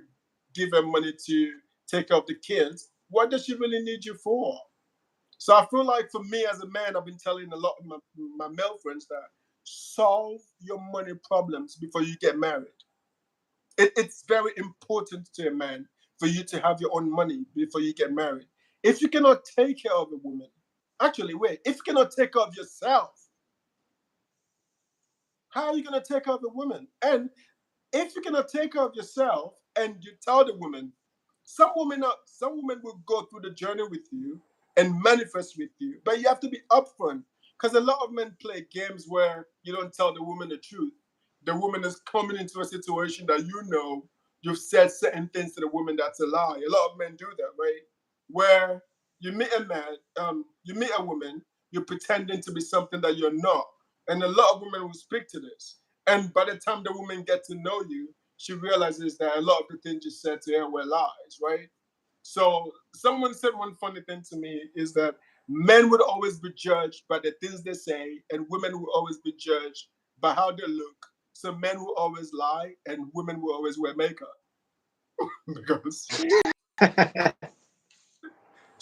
give her money to take care of the kids, what does she really need you for? So I feel like for me as a man, I've been telling a lot of my male friends that solve your money problems before you get married. It's very important to a man for you to have your own money before you get married. If you cannot take care of a woman, actually, wait, if you cannot take care of yourself, how are you going to take care of a woman? And if you cannot take care of yourself and you tell the woman, some women will go through the journey with you and manifest with you, but you have to be upfront because a lot of men play games where you don't tell the woman the truth. The woman is coming into a situation that you know you've said certain things to the woman that's a lie. A lot of men do that, right? Where you meet a man, you meet a woman, you're pretending to be something that you're not, and a lot of women will speak to this. And by the time the woman gets to know you, she realizes that a lot of the things you said to her were lies, right? So someone said one funny thing to me is that men would always be judged by the things they say, and women will always be judged by how they look. So men will always lie, and women will always wear makeup because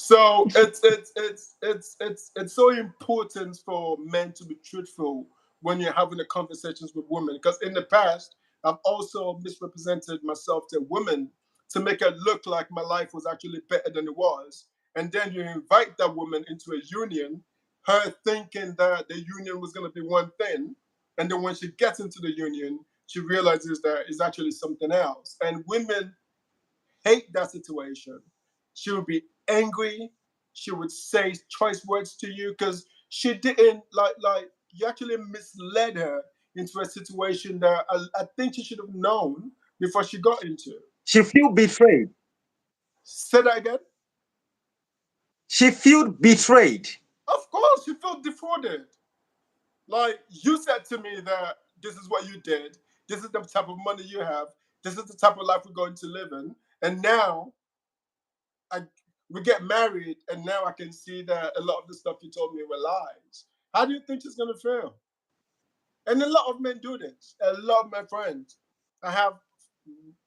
So it's so important for men to be truthful when you're having the conversations with women. Because in the past, I've also misrepresented myself to women to make it look like my life was actually better than it was. And then you invite that woman into a union, her thinking that the union was going to be one thing. And then when she gets into the union, she realizes that it's actually something else. And women hate that situation. She would be angry. She would say choice words to you because she didn't like you actually misled her into a situation that I think she should have known before she got into. She feel betrayed. Say that again. She feel betrayed. Of course, she felt defrauded. Like you said to me that this is what you did. This is the type of money you have. This is the type of life we're going to live in. And now I we get married, and now I can see that a lot of the stuff you told me were lies. How do you think she's gonna feel? And a lot of men do this. A lot of my friends. I have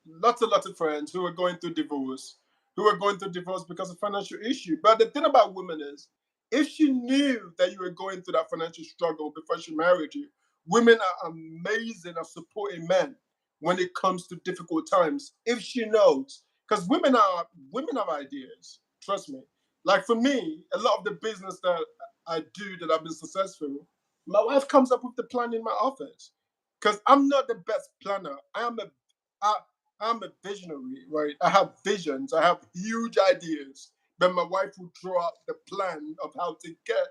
lots of friends who are going through divorce, because of financial issue. But the thing about women is, if she knew that you were going through that financial struggle before she married you, women are amazing at supporting men when it comes to difficult times. If she knows, because women have ideas. Trust me. Like for me, a lot of the business that I do that I've been successful, my wife comes up with the plan in my office because I'm not the best planner. I, I'm a visionary, right? I have visions. I have huge ideas. But my wife will draw up the plan of how to get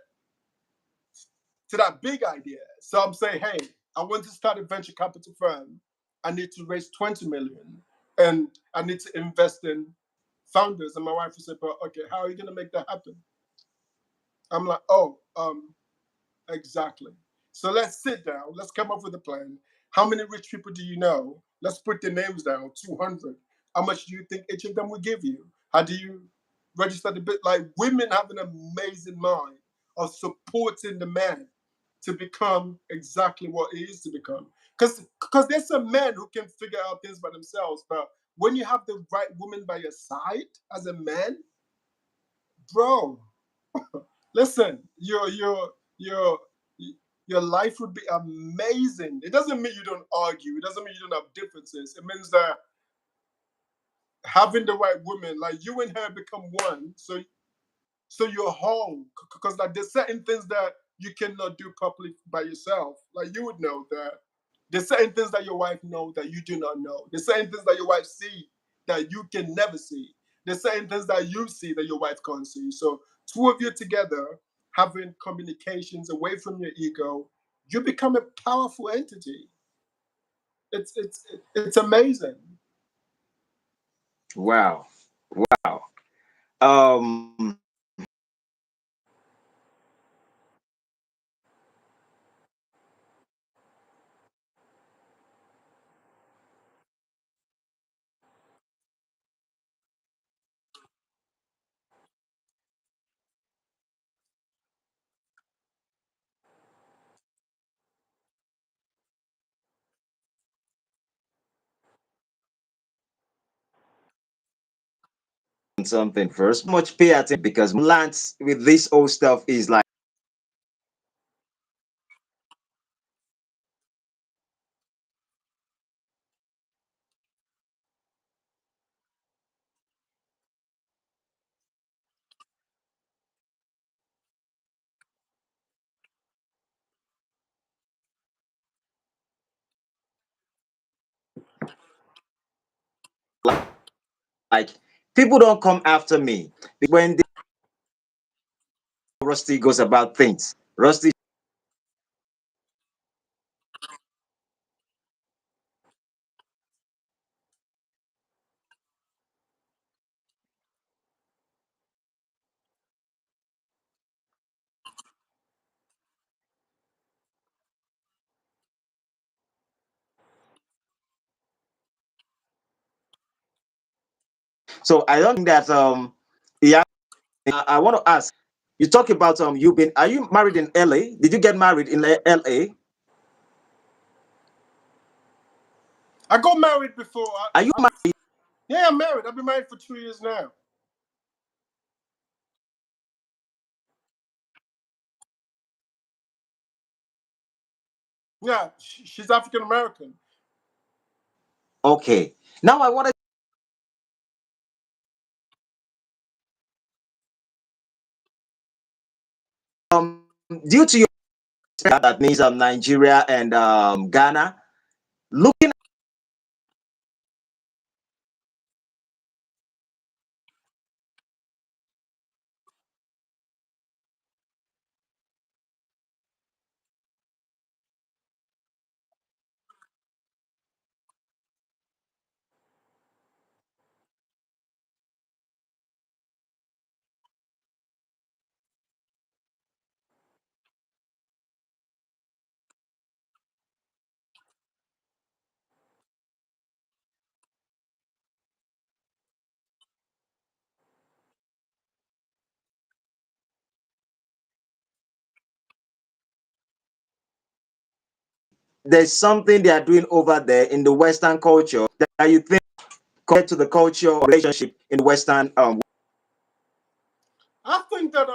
to that big idea. So I'm saying, hey, I want to start a venture capital firm. I need to raise 20 million, and I need to invest in founders. And my wife will say, but okay, how are you going to make that happen? I'm like, oh, exactly. So let's sit down. Let's come up with a plan. How many rich people do you know? Let's put their names down. 200. How much do you think each of them will give you? How do you register the bit? Like women have an amazing mind of supporting the man to become exactly what he is to become. Because there's some men who can figure out things by themselves, but when you have the right woman by your side as a man, bro, listen, your life would be amazing. It doesn't mean you don't argue. It doesn't mean you don't have differences. It means that having the right woman, like you and her, become one. So you're whole. Because like there's certain things that you cannot do properly by yourself. Like you would know that there's certain things that your wife knows that you do not know. There's certain things that your wife see that you can never see. There's certain things that you see that your wife can't see. So two of you together having communications away from your ego, you become a powerful entity. It's amazing. Wow. Wow. Um something first. Much pay attention because lands with this old stuff is like like people don't come after me when Rusty goes about things. Rusty. So I don't think that yeah. I want to ask. You talk about you been. Are you married in LA? Did you get married in LA? I got married before. Are you married? Yeah, I'm married. I've been married for 2 years now. Yeah, she's African American. Okay. Now I want to due to your that means Nigeria and Ghana. Looking there's something they are doing over there in the Western culture that you think compared to the culture or relationship in the Western I think that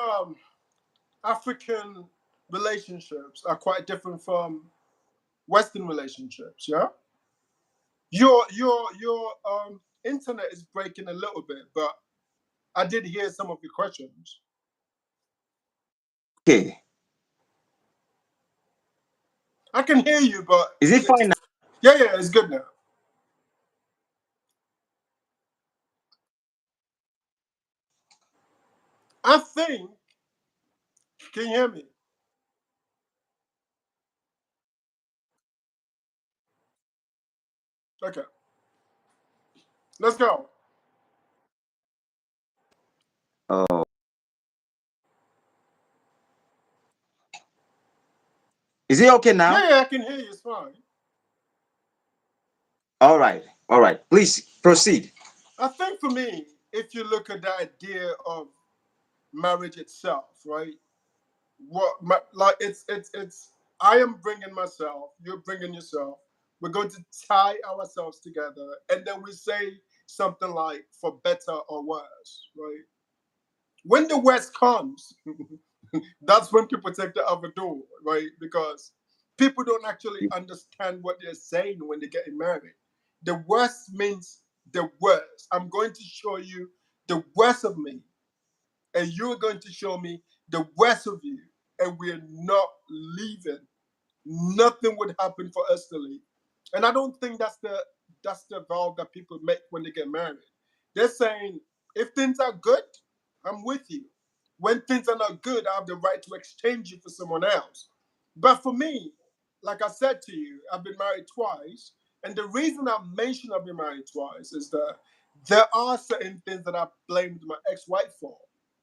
African relationships are quite different from Western relationships. Yeah, your internet is breaking a little bit, but I did hear some of your questions. okay. I can hear you, but Is it fine now? yeah, it's good now. I think. Can you hear me? Okay, let's go. Oh, is it okay now? Yeah, I can hear you. It's fine. All right. All right. Please proceed. I think for me, if you look at the idea of marriage itself, right? Like it's. I am bringing myself. You're bringing yourself. We're going to tie ourselves together, and then we say something like "for better or worse," right? When the West comes, that's when people take the other door, right? Because people don't actually understand what they're saying when they're getting married. The worst means the worst. I'm going to show you the worst of me, and you're going to show me the worst of you, and we're not leaving. Nothing would happen for us to leave. And I don't think that's the vow that people make when they get married. They're saying, if things are good, I'm with you. When things are not good, I have the right to exchange you for someone else. But for me, like I said to you, I've been married twice. And the reason I mentioned I've been married twice is that there are certain things that I blamed my ex-wife for.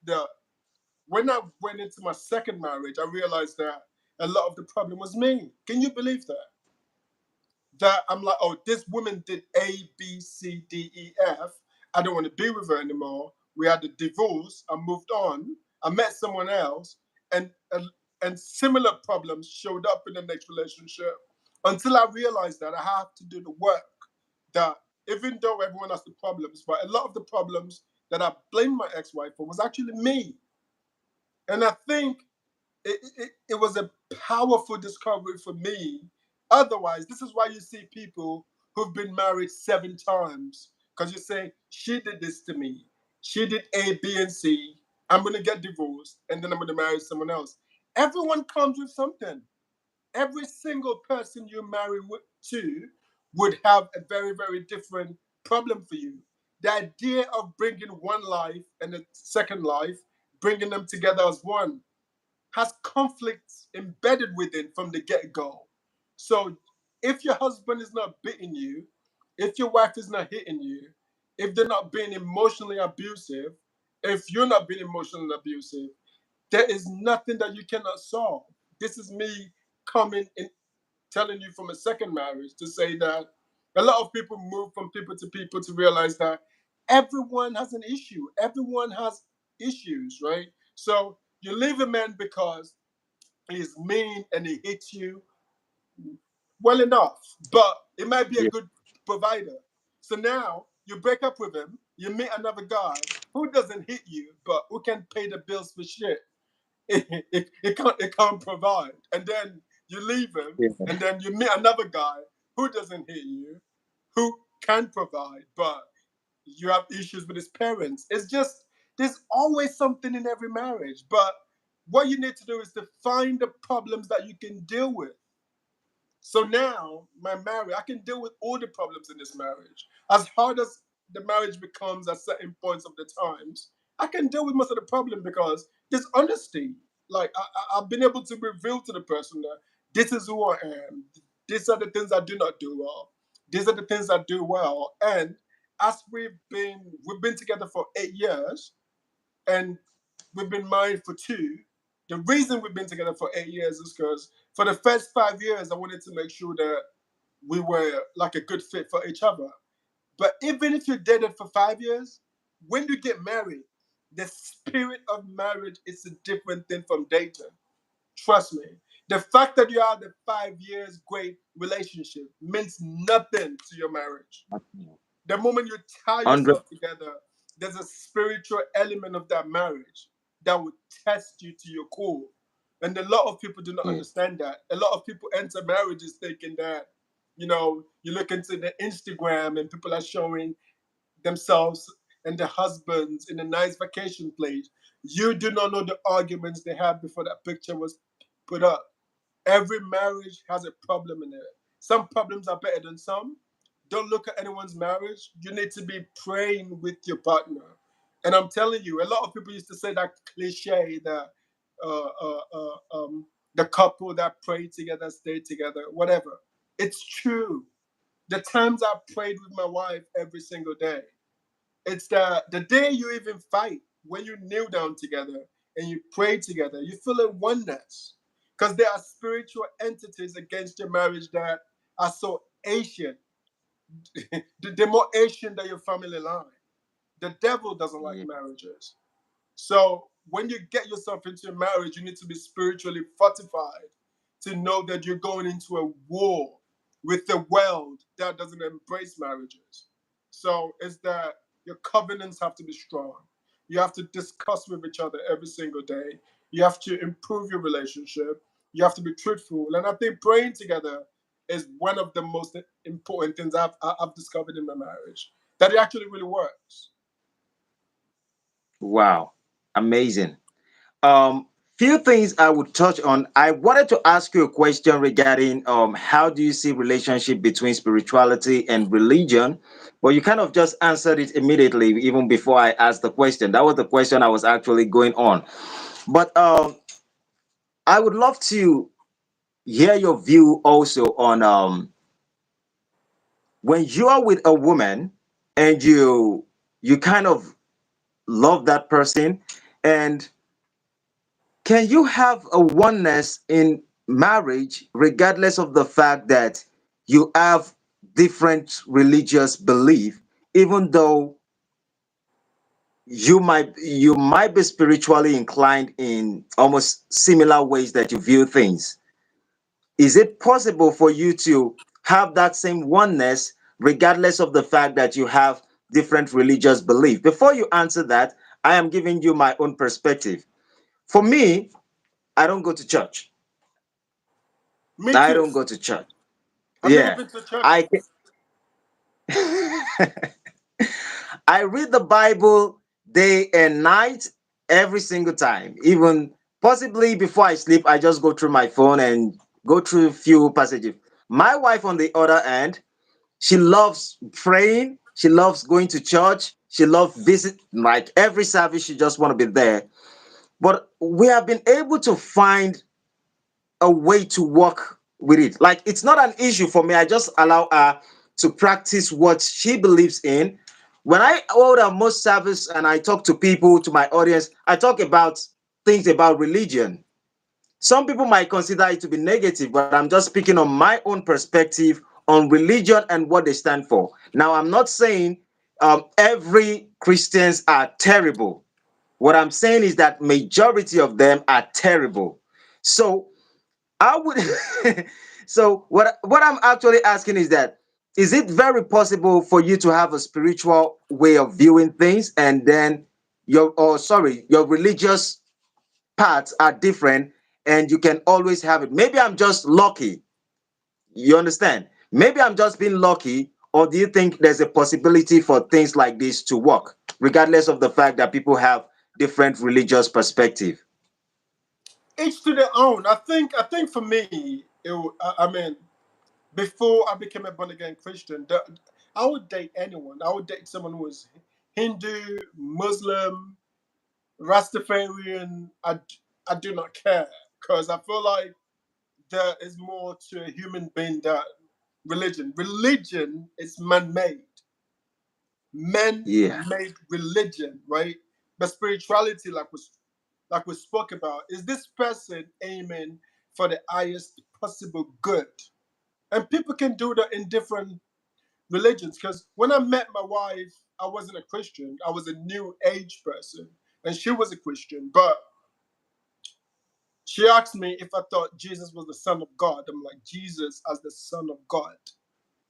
The When I went into my second marriage, I realized that a lot of the problem was me. Can you believe that? That I'm like, oh, this woman did A, B, C, D, E, F. I don't want to be with her anymore. We had a divorce. I moved on. I met someone else, and similar problems showed up in the next relationship. Until I realized that I have to do the work. That even though everyone has the problems, but a lot of the problems that I blamed my ex-wife for was actually me. And I think it was a powerful discovery for me. Otherwise, this is why you see people who've been married 7 times, because you say, she did this to me. She did A, B, and C. I'm going to get divorced, and then I'm going to marry someone else. Everyone comes with something. Every single person you marry to would have a very, very different problem for you. The idea of bringing one life and a second life, bringing them together as one, has conflicts embedded within from the get go. So if your husband is not beating you, if your wife is not hitting you, if they're not being emotionally abusive, if you're not being emotionally abusive, there is nothing that you cannot solve. This is me coming in, telling you from a second marriage to say that a lot of people move from people to realize that everyone has an issue. Everyone has issues, right? So you leave a man because he's mean and he hits you, well enough, but it might be a Yeah. good provider. So now you break up with him, you meet another guy who doesn't hit you, but who can pay the bills for shit. It can't provide. And then You leave him, Yeah. and then you meet another guy who doesn't hit you, who can provide, but you have issues with his parents. It's just there's always something in every marriage. But what you need to do is to find the problems that you can deal with. So now, my marriage, I can deal with all the problems in this marriage. As hard as the marriage becomes at certain points of the times, I can deal with most of the problem because there's honesty. Like I've been able to reveal to the person that this is who I am. These are the things I do not do well. These are the things I do well. And as we've been together for 8 years, and we've been married for two. The reason we've been together for 8 years is because for the first 5 years, I wanted to make sure that we were like a good fit for each other. But even if you dated for 5 years, when you get married, the spirit of marriage is a different thing from dating. Trust me. The fact that you had a 5 years great relationship means nothing to your marriage. The moment you tie 100. yourself together, there's a spiritual element of that marriage that will test you to your core. And a lot of people do not Yeah. understand that. A lot of people enter marriages thinking that, you look into the Instagram and people are showing themselves and their husbands in a nice vacation place. You do not know the arguments they had before that picture was put up. Every marriage has a problem in it. Some problems are better than some. Don't look at anyone's marriage. You need to be praying with your partner. And I'm telling you, a lot of people used to say that cliche that uh, uh, uh, um, the couple that pray together stay together, whatever. It's true. The times I prayed with my wife every single day, it's the day you even fight, when you kneel down together and you pray together, you feel a oneness. Because there are spiritual entities against your marriage that are so ancient. They're more ancient than your family line. The devil doesn't like Yeah. marriages. So when you get yourself into a marriage, you need to be spiritually fortified to know that you're going into a war with the world that doesn't embrace marriages. So it's that your covenants have to be strong. You have to discuss with each other every single day. You have to improve your relationship. You have to be truthful. And I think praying together is one of the most important things I've discovered in my marriage. That it actually really works. Wow. Amazing. Few things I would touch on. I wanted to ask you a question regarding how do you see relationship between spirituality and religion? But you kind of just answered it immediately, even before I asked the question. That was the question I was actually going on. But I would love to hear your view also on when you are with a woman and you kind of love that person, and can you have a oneness in marriage regardless of the fact that you have different religious belief, even though you might be spiritually inclined in almost similar ways that you view things? Is it possible for you to have that same oneness regardless of the fact that you have different religious belief? Before you answer that, I am giving you my own perspective. For me, I don't go to church. Me I too. don't go to church. I've never Yeah. been to church. I I read the Bible day and night every single time. Even possibly before I sleep, I just go through my phone and go through a few passages. My wife, on the other hand, she loves praying. She loves going to church. She loves visit like every service. She just want to be there. But we have been able to find a way to work with it. Like it's not an issue for me. I just allow her to practice what she believes in. When I hold a most service and I talk to people, to my audience, I talk about things about religion. Some people might consider it to be negative, but I'm just speaking on my own perspective on religion and what they stand for. Now, I'm not saying every Christians are terrible. What I'm saying is that majority of them are terrible. So I would. So what I'm actually asking is that is it very possible for you to have a spiritual way of viewing things and then your or sorry your religious parts are different, and you can always have it. Maybe I'm just lucky. You understand? Maybe I'm just being lucky, or do you think there's a possibility for things like this to work, regardless of the fact that people have different religious perspective? Each to their own. I think for me, I mean, before I became a born again Christian, I would date anyone. I would date someone who was Hindu, Muslim, Rastafarian. I do not care, because I feel like there is more to a human being than religion. Religion is man-made. Men Yeah. made religion, right? But spirituality, like we spoke about, is this person aiming for the highest possible good? And people can do that in different religions. Because when I met my wife, I wasn't a Christian. I was a new age person, and she was a Christian. But she asked me if I thought Jesus was the Son of God. I'm like, Jesus as the Son of God?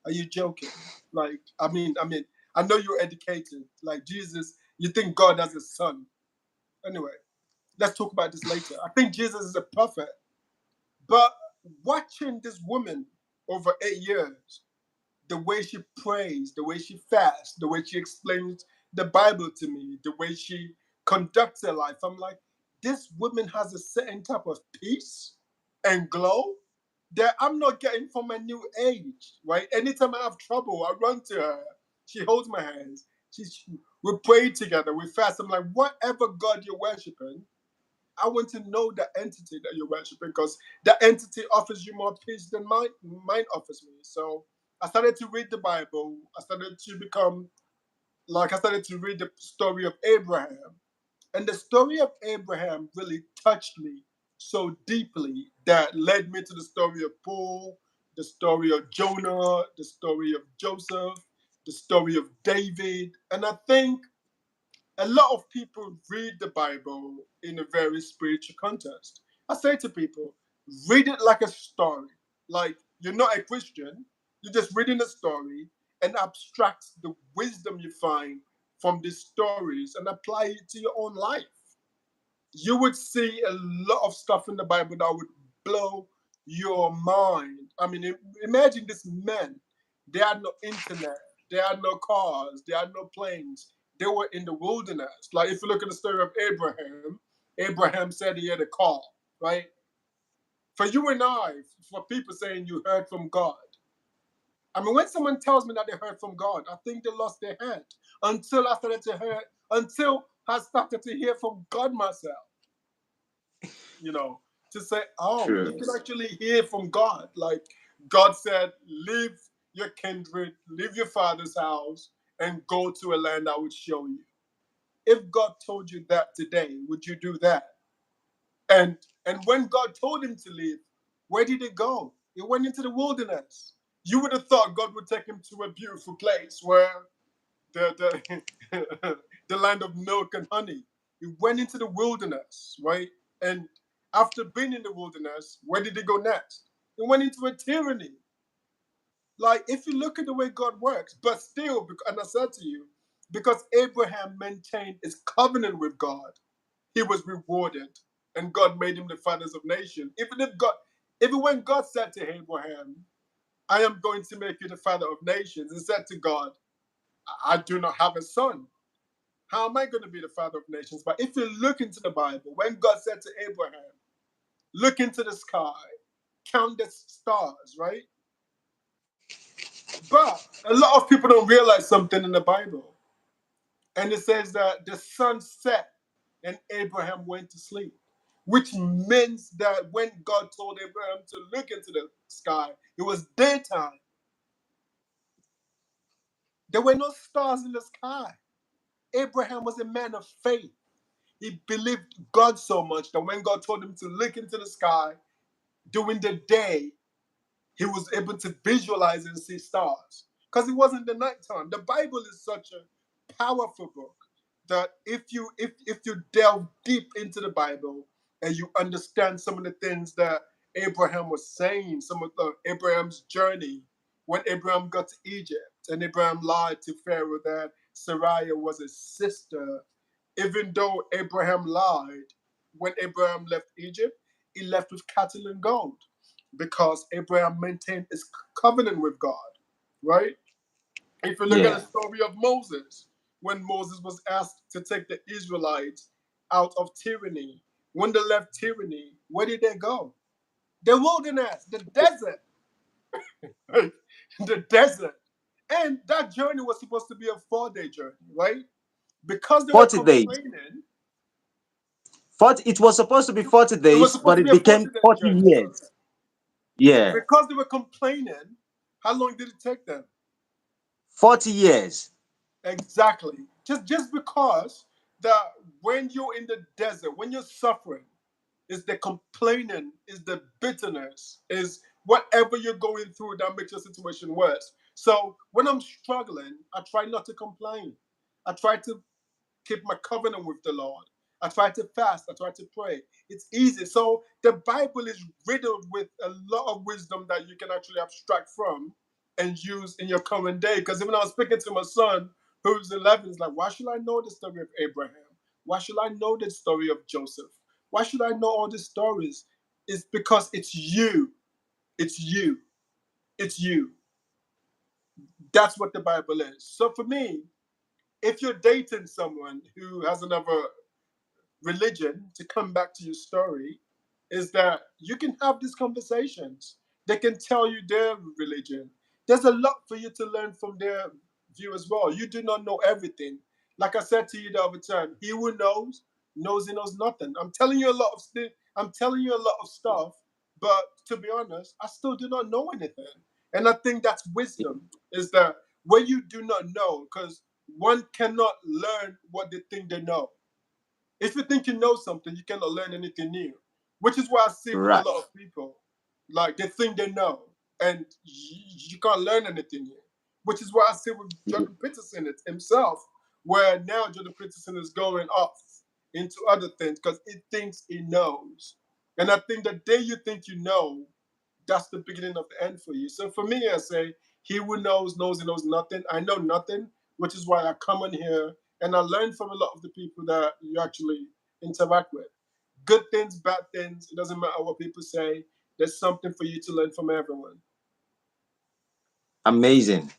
Are you joking? Like, I know you're educated. Like Jesus, you think God has a son? Anyway, let's talk about this later. I think Jesus is a prophet. But watching this woman over 8 years, the way she prays, the way she fasts, the way she explains the Bible to me, the way she conducts her life, I'm like, this woman has a certain type of peace and glow that I'm not getting from my new age, right? Anytime I have trouble, I run to her. She holds my hands. We pray together. We fast. I'm like, whatever God you're worshiping, I want to know the entity that you're worshiping, because the entity offers you more peace than mine offers me. So I started to read the Bible. I started to read the story of Abraham. And the story of Abraham really touched me so deeply that led me to the story of Paul, the story of Jonah, the story of Joseph, the story of David. And I think a lot of people read the Bible in a very spiritual context. I say to people, read it like a story. Like you're not a Christian, you're just reading a story and abstract the wisdom you find from these stories and apply it to your own life. You would see a lot of stuff in the Bible that would blow your mind. I mean, imagine these men. They had no internet, they had no cars, they had no planes. They were in the wilderness. Like if you look at the story of Abraham, Abraham said he had a car, right? For you and I, for people saying you heard from God. I mean, when someone tells me that they heard from God, I think they lost their head. Until I started to hear from God myself, you know, to say, oh, you True. can actually hear from God. Like God said, leave your kindred, leave your father's house, and go to a land I would show you. If God told you that today, would you do that? And when God told him to leave, where did he go? He went into the wilderness. You would have thought God would take him to a beautiful place where the the land of milk and honey. He went into the wilderness, right? And after being in the wilderness, where did he go next? He went into a tyranny. Like if you look at the way God works, but still, and I said to you, because Abraham maintained his covenant with God, he was rewarded, and God made him the fathers of nations. Even when God said to Abraham, "I am going to make you the father of nations," and said to God, "I do not have a son. How am I going to be the father of nations?" But if you look into the Bible, when God said to Abraham, "Look into the sky, count the stars," right? But a lot of people don't realize something in the Bible. And it says that the sun set and Abraham went to sleep, which means that when God told Abraham to look into the sky, it was daytime. There were no stars in the sky. Abraham was a man of faith. He believed God so much that when God told him to look into the sky during the day, he was able to visualize and see stars because it wasn't the nighttime. The Bible is such a powerful book that if you delve deep into the Bible and you understand some of the things that Abraham was saying, some of Abraham's journey when Abraham got to Egypt and Abraham lied to Pharaoh that Sarai was his sister, even though Abraham lied when Abraham left Egypt, he left with cattle and gold because Abraham maintained his covenant with God, right? If you look at the Yeah. story of Moses, when Moses was asked to take the Israelites out of tyranny, when they left tyranny, where did they go? The wilderness, the desert, the desert. And that journey was supposed to be a 4-day journey, right? Because they were 40 days. complaining, 40, it was supposed to be 40 it was days, supposed but to be it a became 40-day 40 journey, sorry. years. Yeah. Because they were complaining, how long did it take them? 40 years. Exactly. Just because that when you're in the desert, when you're suffering, is the complaining, is the bitterness, is whatever you're going through that makes your situation worse. So when I'm struggling, I try not to complain. I try to keep my covenant with the Lord. I try to fast. I try to pray. It's easy. So the Bible is riddled with a lot of wisdom that you can actually abstract from and use in your current day. Because even I was speaking to my son, who's 11, he's like, why should I know the story of Abraham? Why should I know the story of Joseph? Why should I know all these stories? It's because it's you. It's you. It's you. That's what the Bible is. So for me, if you're dating someone who has another religion, to come back to your story, is that you can have these conversations. They can tell you their religion. There's a lot for you to learn from their view as well. You do not know everything. Like I said to you the other time, he who knows he knows nothing. I'm telling you a lot of stuff, but to be honest, I still do not know anything. And I think that's wisdom, is that when you do not know, because one cannot learn what they think they know. If you think you know something, you cannot learn anything new. Which is what I see with a Right. lot of people. Like they think they know, and you can't learn anything new. Which is what I see with Jordan Peterson himself, where now Jordan Peterson is going off into other things because he thinks he knows. And I think the day you think you know, that's the beginning of the end for you. So for me, I say, he who knows he knows nothing. I know nothing, which is why I come in here and I learn from a lot of the people that you actually interact with. Good things, bad things, it doesn't matter what people say. There's something for you to learn from everyone. Amazing.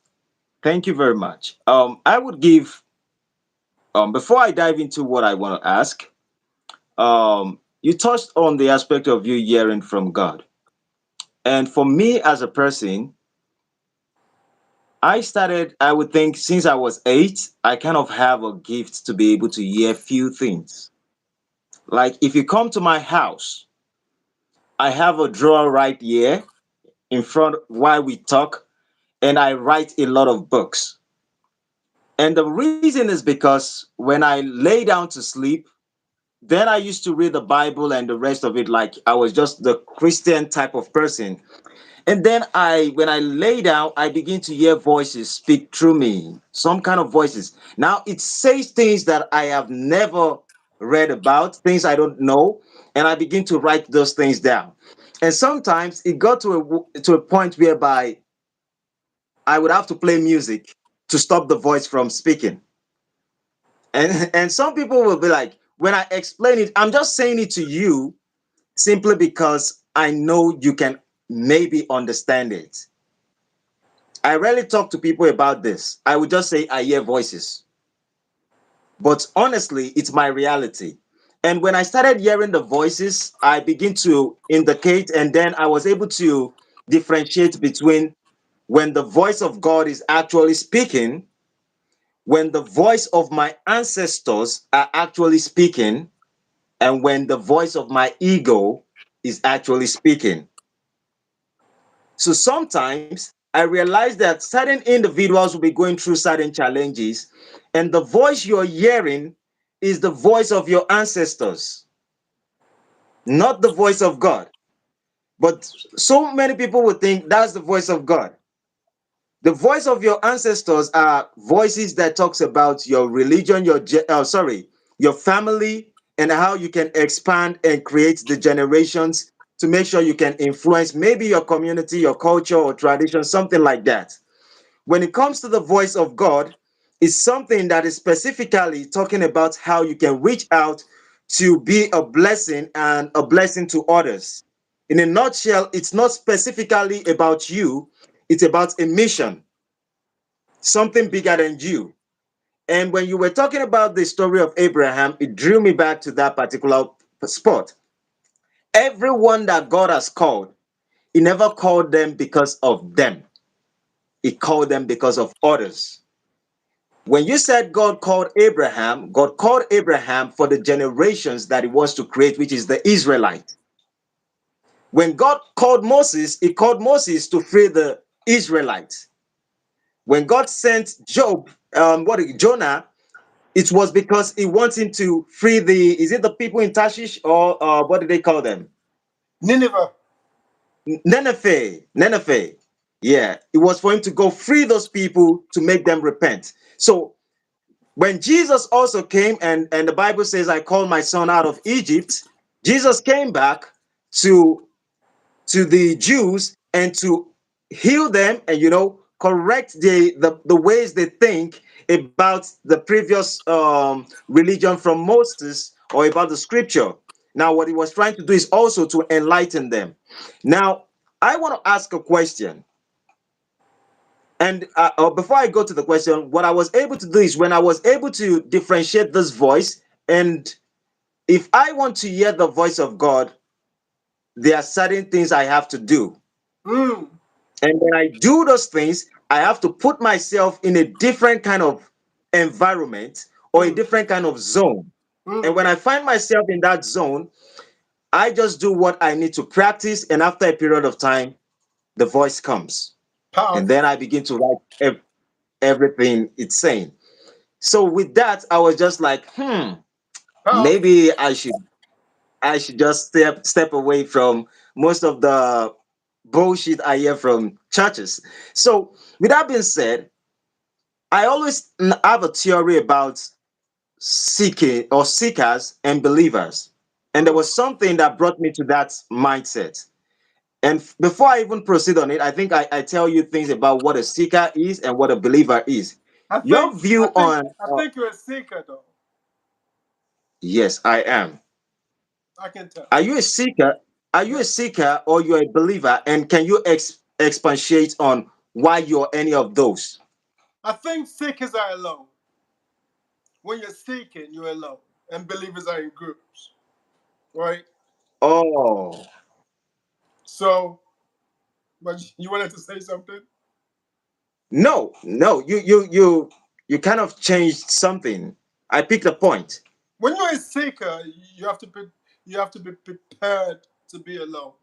Thank you very much. I would give, before I dive into what I want to ask, you touched on the aspect of you hearing from God. And for me as a person, I would think since I was 8, I kind of have a gift to be able to hear few things. Like if you come to my house, I have a drawer right here in front while we talk, and I write a lot of books. And the reason is because when I lay down to sleep, then I used to read the Bible and the rest of it like I was just the Christian type of person. And then when I lay down, I begin to hear voices speak through me, some kind of voices. Now it says things that I have never read about, things I don't know, and I begin to write those things down. And sometimes it got to a point whereby I would have to play music to stop the voice from speaking. And some people will be like, when I explain it, I'm just saying it to you simply because I know you can maybe understand it. I rarely talk to people about this. I would just say I hear voices. But honestly, it's my reality. And when I started hearing the voices, I begin to indicate, and then I was able to differentiate between when the voice of God is actually speaking, when the voice of my ancestors are actually speaking, and when the voice of my ego is actually speaking. So sometimes I realize that certain individuals will be going through certain challenges, and the voice you're hearing is the voice of your ancestors, not the voice of God. But so many people would think that's the voice of God. The voice of your ancestors are voices that talks about your religion, your family, and how you can expand and create the generations to make sure you can influence maybe your community, your culture, or tradition, something like that. When it comes to the voice of God, it's something that is specifically talking about how you can reach out to be a blessing and a blessing to others. In a nutshell, it's not specifically about you, it's about a mission, something bigger than you. And when you were talking about the story of Abraham, it drew me back to that particular spot. Everyone that God has called, He never called them because of them, He called them because of others. When you said God called Abraham for the generations that He wants to create, which is the Israelites. When God called Moses, He called Moses to free the Israelites. When God sent Jonah, it was because He wants him to free is it the people in Tarshish, or what do they call them? Nineveh. Nineveh. Yeah, it was for him to go free those people to make them repent. So when Jesus also came, and the Bible says, I called my son out of Egypt, Jesus came back to the Jews and to heal them and correct the ways they think about the previous religion from Moses, or about the scripture. Now, what He was trying to do is also to enlighten them. Now, I want to ask a question. And before I go to the question, what I was able to do is, when I was able to differentiate this voice, and if I want to hear the voice of God, there are certain things I have to do. Mm. And when I do those things, I have to put myself in a different kind of environment, or a Mm. different kind of zone. And Mm. when I find myself in that zone, I just do what I need to practice. And after a period of time, the voice comes. And Powerful. then I begin to write everything it's saying. So with that, I was just like, Powerful. maybe I should just step away from most of the bullshit I hear from churches. So with that being said, I always have a theory about seeking or seekers and believers. And there Mm. was something that brought me to that mindset. And before I even proceed on it, I think I tell you things about what a seeker is and what a believer is. I Your think I view think on, I think you're a seeker though. yes, I am. I can tell. Are you a seeker? Are you Yeah. a seeker, or you're a believer? And can you expatiate on why you're any of those? I think seekers are alone. When you're seeking, you're alone. And believers are in groups. Right? Oh, So but you wanted to say something? no, no, you kind of changed something. I picked a point. When you're a seeker, you have to be prepared to be alone.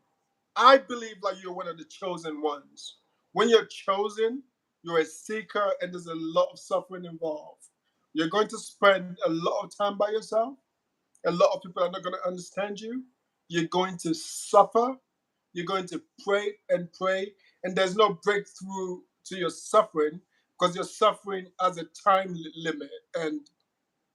I believe like you're one of the chosen ones. When you're chosen, you're a seeker and there's a lot of suffering involved. You're going to spend a lot of time by yourself. A lot of people are not going to understand you. You're going to suffer. You're going to pray, and there's no breakthrough to your suffering because your suffering has a time limit, and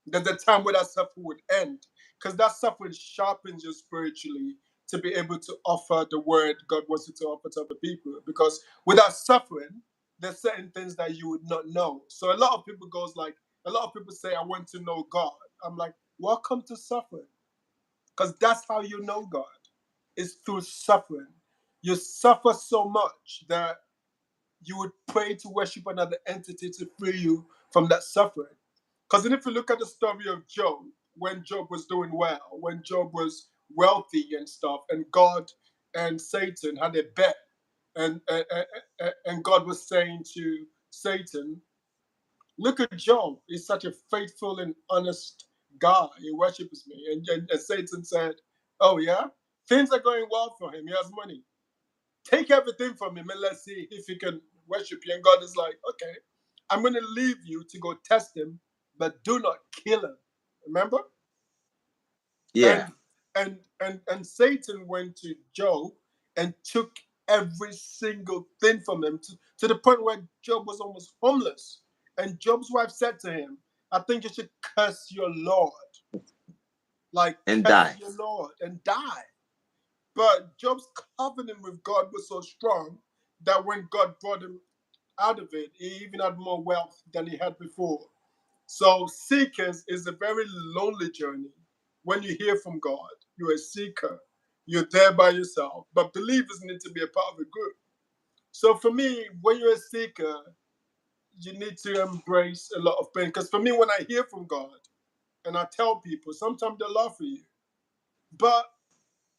there's a time where that suffering would end because that suffering sharpens you spiritually to be able to offer the word God wants you to offer to other people. Because without suffering, there's certain things that you would not know. So a lot of people say, I want to know God. I'm like, welcome to suffering. Because that's how you know God. It's through suffering. You suffer so much that you would pray to worship another entity to free you from that suffering. Because if you look at the story of Job, when Job was doing well, when Job was wealthy and stuff, and God and Satan had a bet, and God was saying to Satan, "Look at Job. He's such a faithful and honest guy. He worships me." And Satan said, "Oh yeah, things are going well for him. He has money. Take everything from him and let's see if he can worship you." And God is like, "Okay, I'm going to leave you to go test him, but do not kill him." Remember? Yeah, And and Satan went to Job and took every single thing from him to the point where Job was almost homeless. And Job's wife said to him, "I think you should curse your Lord, like and curse die. your Lord and die." But Job's covenant with God was so strong that when God brought him out of it, he even had more wealth than he had before. So seekers is a very lonely journey. when you hear from God, you're a seeker. You're there by yourself. But believers need to be a part of a group. So for me, when you're a seeker, you need to embrace a lot of pain. Because for me, when I hear from God and I tell people, sometimes they laugh at you. But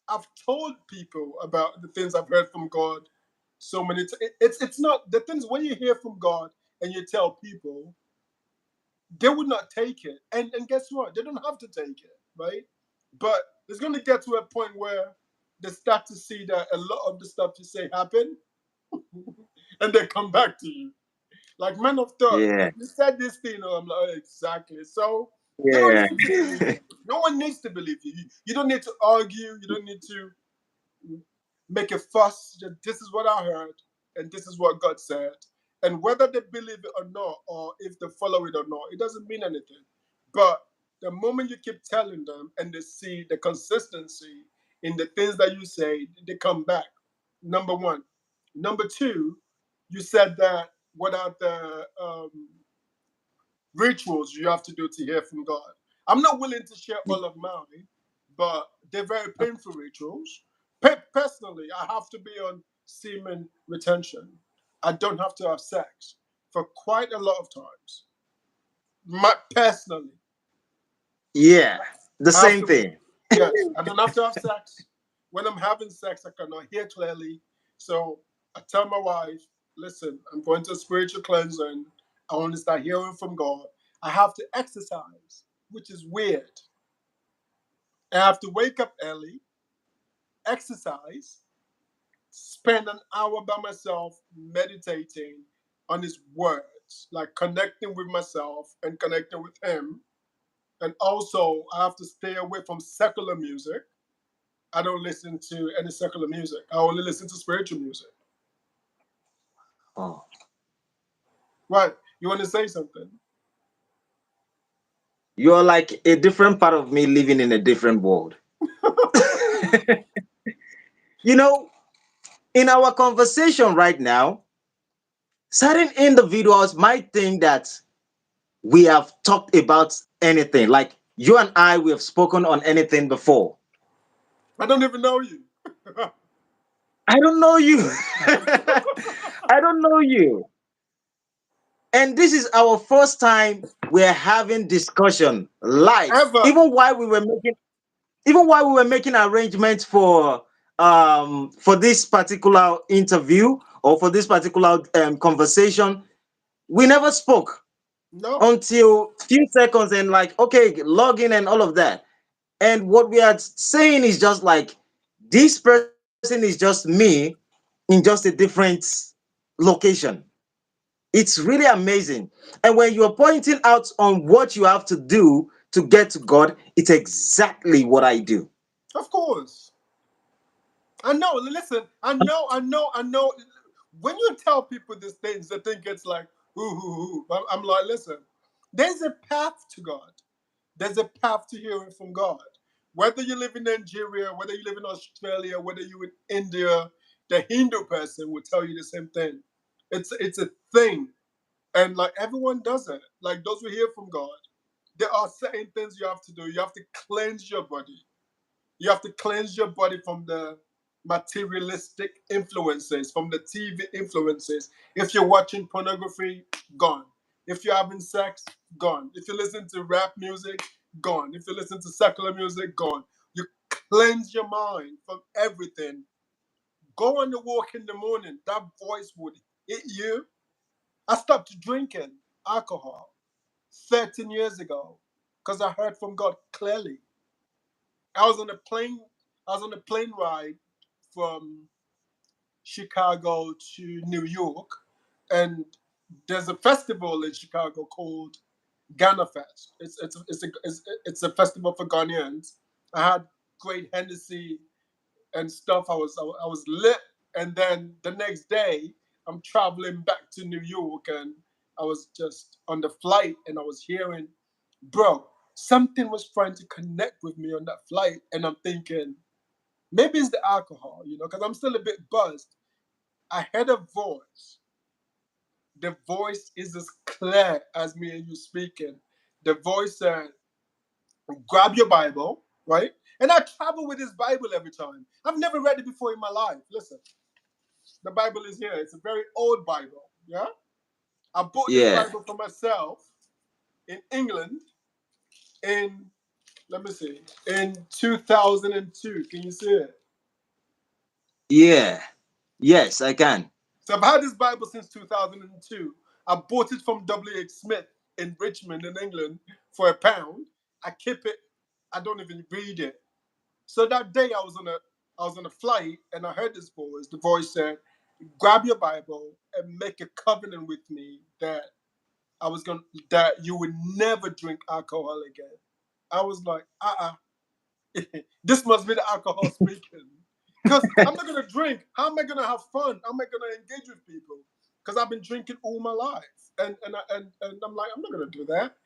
I've told people about the things I've heard from God so many times. It's not the things when you hear from God and you tell people, they would not take it. And guess what? They don't have to take it, right? But it's going to get to a point where they start to see that a lot of the stuff you say happen, and they come back to you. Like, man of God, Yeah. you said this thing. I'm like, oh, exactly. So they don't Yeah. need to believe you. No one needs to believe you. You don't need to argue. You don't need to make a fuss. This is what I heard, and this is what God said. And whether they believe it or not, or if they follow it or not, it doesn't mean anything. But the moment you keep telling them and they see the consistency in the things that you say, they come back. Number one. Number two, you said that what are the rituals you have to do to hear from God? I'm not willing to share all of mine, but they're very painful rituals. Personally, I have to be on semen retention. I don't have to have sex for quite a lot of times. Personally, Yeah. The I have same to be. thing. Yes, I don't have to have sex. When I'm having sex, I cannot hear clearly. So I tell my wife, listen, I'm going to a spiritual cleansing. I want to start hearing from God. I have to exercise, which is weird. I have to wake up early, exercise, spend an hour by myself meditating on His words, like connecting with myself and connecting with Him. And also, I have to stay away from secular music. I don't listen to any secular music. I only listen to spiritual music. Oh. Right. You want to say something? You're like a different part of me living in a different world. You know, in our conversation right now, certain individuals might think that we have talked about anything. Like you and I, we have spoken on anything before. I don't even know you. I don't know you. I don't know you. And this is our first time we're having discussion live. Ever. Even while we were making arrangements for this particular interview or for this particular conversation, we never spoke No. until few seconds and like okay, log in and all of that. And what we are saying is just like this person is just me in just a different location. It's really amazing. And when you're pointing out on what you have to do to get to God, it's exactly what I do. Of course. I know. Listen, I know. When you tell people these things, they think it's like, ooh. I'm like, listen, there's a path to God. There's a path to hearing from God. Whether you live in Nigeria, whether you live in Australia, whether you're in India, the Hindu person will tell you the same thing. It's a thing. And like everyone does it. Like those who hear from God, there are certain things you have to do. You have to cleanse your body. You have to cleanse your body from the materialistic influences, from the TV influences. If you're watching pornography, gone. If you're having sex, gone. If you listen to rap music, gone. If you listen to secular music, gone. You cleanse your mind from everything. Go on the walk in the morning. That voice would hit you. I stopped drinking alcohol 13 years ago because I heard from God clearly. I was on a plane. I was on a plane ride from Chicago to New York, and there's a festival in Chicago called Ghana Fest. It's a festival for Ghanaians. I had great Hennessy and stuff. I was lit, and then the next day I'm traveling back to New York, and I was just on the flight, and I was hearing, bro, something was trying to connect with me on that flight, and I'm thinking maybe it's the alcohol, because I'm still a bit buzzed. I heard a voice. The voice is as clear as me and you speaking. The voice said, grab your Bible. right? And I travel with this Bible every time. I've never read it before in my life. Listen, the Bible is here. It's a very old Bible. Yeah, I bought this Yeah. Bible for myself in England in, let me see, in 2002. Can you see it? Yeah. Yes, I can. So I've had this Bible since 2002. I bought it from W.H. Smith in Richmond in England for £1. I keep it. I don't even read it. So that day I was on a flight and I heard this voice. The voice said, "Grab your Bible and make a covenant with me that you would never drink alcohol again." I was like, this must be the alcohol speaking. Because I'm not gonna drink. How am I gonna have fun? How am I gonna engage with people? Because I've been drinking all my life, and I'm like, I'm not gonna do that.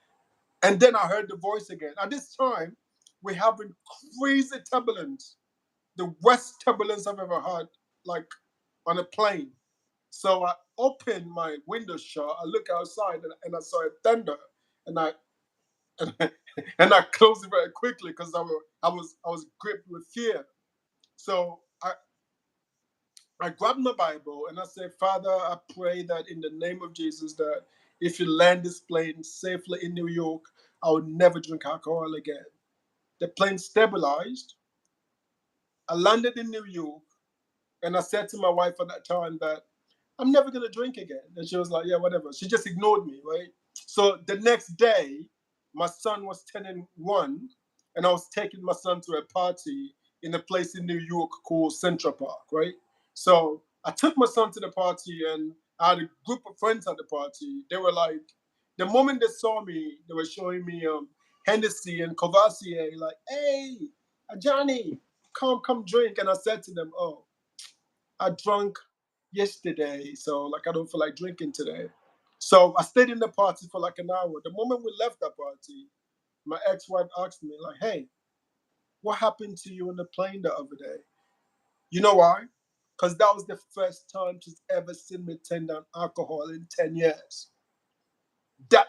And then I heard the voice again. At this time, we're having crazy turbulence, the worst turbulence I've ever had, like on a plane. So I opened my window shut. I look outside and I saw a thunder, and I and I closed it very quickly because I was gripped with fear. So I grabbed my Bible and I said, Father, I pray that in the name of Jesus, that if you land this plane safely in New York, I will never drink alcohol again. The plane stabilized. I landed in New York and I said to my wife at that time that I'm never gonna drink again. And she was like, yeah, whatever. She just ignored me, right? So the next day, my son was turning 1, and I was taking my son to a party in a place in New York called Central Park, right? So I took my son to the party, and I had a group of friends at the party. They were like, the moment they saw me, they were showing me Hennessy and Courvoisier, like, hey, Johnny, come drink. And I said to them, oh, I drank yesterday, so like I don't feel like drinking today. So I stayed in the party for like an hour. The moment we left that party, my ex-wife asked me, like, hey, what happened to you on the plane the other day? You know why? Because that was the first time she's ever seen me turn down alcohol in 10 years. That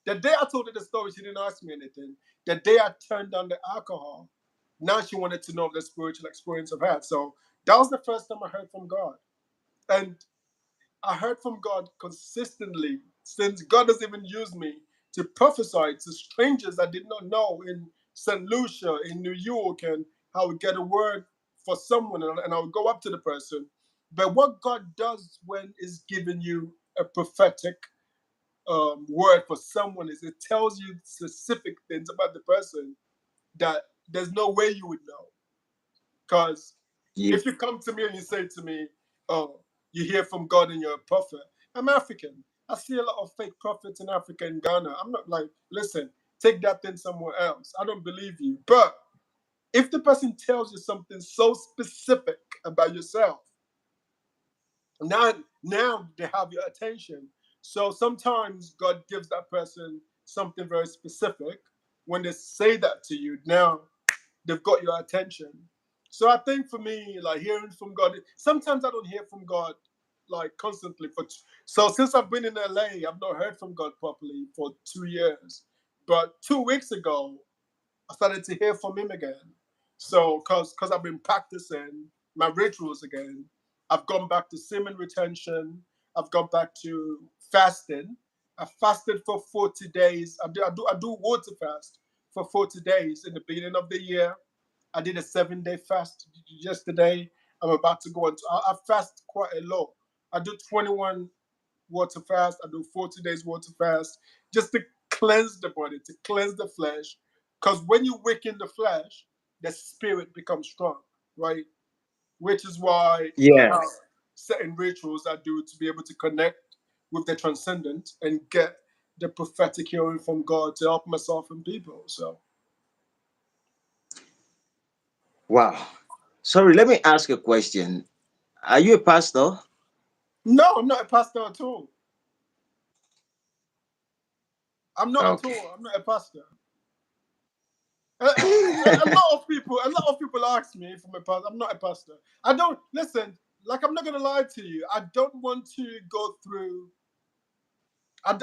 the day I told her the story, she didn't ask me anything. The day I turned down the alcohol, now she wanted to know the spiritual experience I've had. So that was the first time I heard from God. And I heard from God consistently since God has even used me to prophesy to strangers I did not know in St. Lucia, in New York, and I would get a word for someone and I would go up to the person. But what God does when He's giving you a prophetic word for someone is it tells you specific things about the person that there's no way you would know. Because Yeah. if you come to me and you say to me, oh, you hear from God and you're a prophet, I'm African. I see a lot of fake prophets in Africa and Ghana. I'm not like, listen, take that thing somewhere else. I don't believe you. But if the person tells you something so specific about yourself, now, now they have your attention. So sometimes God gives that person something very specific. When they say that to you, now they've got your attention. So I think for me, like hearing from God, sometimes I don't hear from God like constantly. So since I've been in LA, I've not heard from God properly for 2 years. But 2 weeks ago, I started to hear from Him again. So because I've been practicing my rituals again, I've gone back to semen retention. I've gone back to fasting. I fasted for 40 days. I do water fast for 40 days in the beginning of the year. I did a 7-day fast yesterday. I'm about to go on. I fast quite a lot. I do 21 water fast. I do 40 days water fast just to cleanse the body, to cleanse the flesh. Because when you weaken the flesh, the spirit becomes strong, right? Which is why I Yeah. have certain rituals I do to be able to connect with the transcendent and get the prophetic hearing from God to help myself and people. So, Wow. Sorry, let me ask a question. Are you a pastor? no, I'm not a pastor at all. I'm not at Okay. all. I'm not a pastor. A lot of people ask me if I'm a pastor. I'm not a pastor. I don't listen. Like I'm not gonna lie to you. I don't want to go through I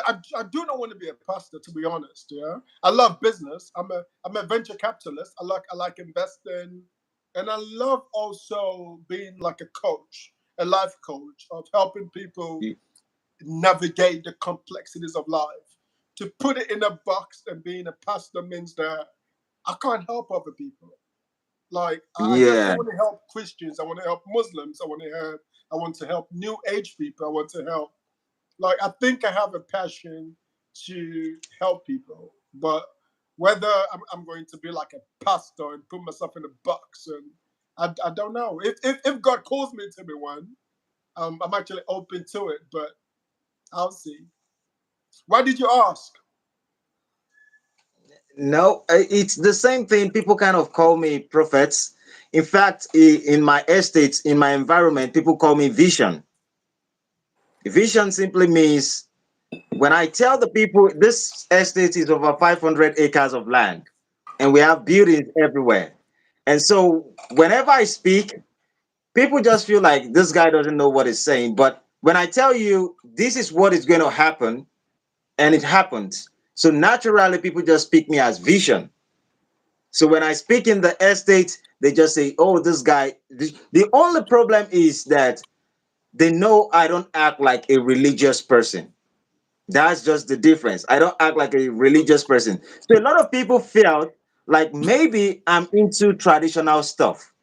do not want to be a pastor, to be honest. Yeah, I love business. I'm a venture capitalist. I like investing, and I love also being like a coach, a life coach of helping people navigate the complexities of life. To put it in a box and being a pastor means that I can't help other people. Like I just Yeah. want to help Christians. I want to help Muslims. I want to help new age people. I want to help. Like I think I have a passion to help people, but whether I'm going to be like a pastor and put myself in a box, and I don't know. If God calls me to be one, I'm actually open to it, but I'll see. Why did you ask? No, it's the same thing. People kind of call me prophets. In fact, in my estates, in my environment, people call me vision. Vision simply means when I tell the people this estate is over 500 acres of land and we have buildings everywhere. And so whenever I speak, people just feel like this guy doesn't know what he's saying. But when I tell you this is what is going to happen, and it happens, so naturally people just pick me as vision. So when I speak in the estate, they just say, "Oh, this guy." The only problem is that they know I don't act like a religious person. That's just the difference. I don't act like a religious person. So a lot of people felt like maybe I'm into traditional stuff.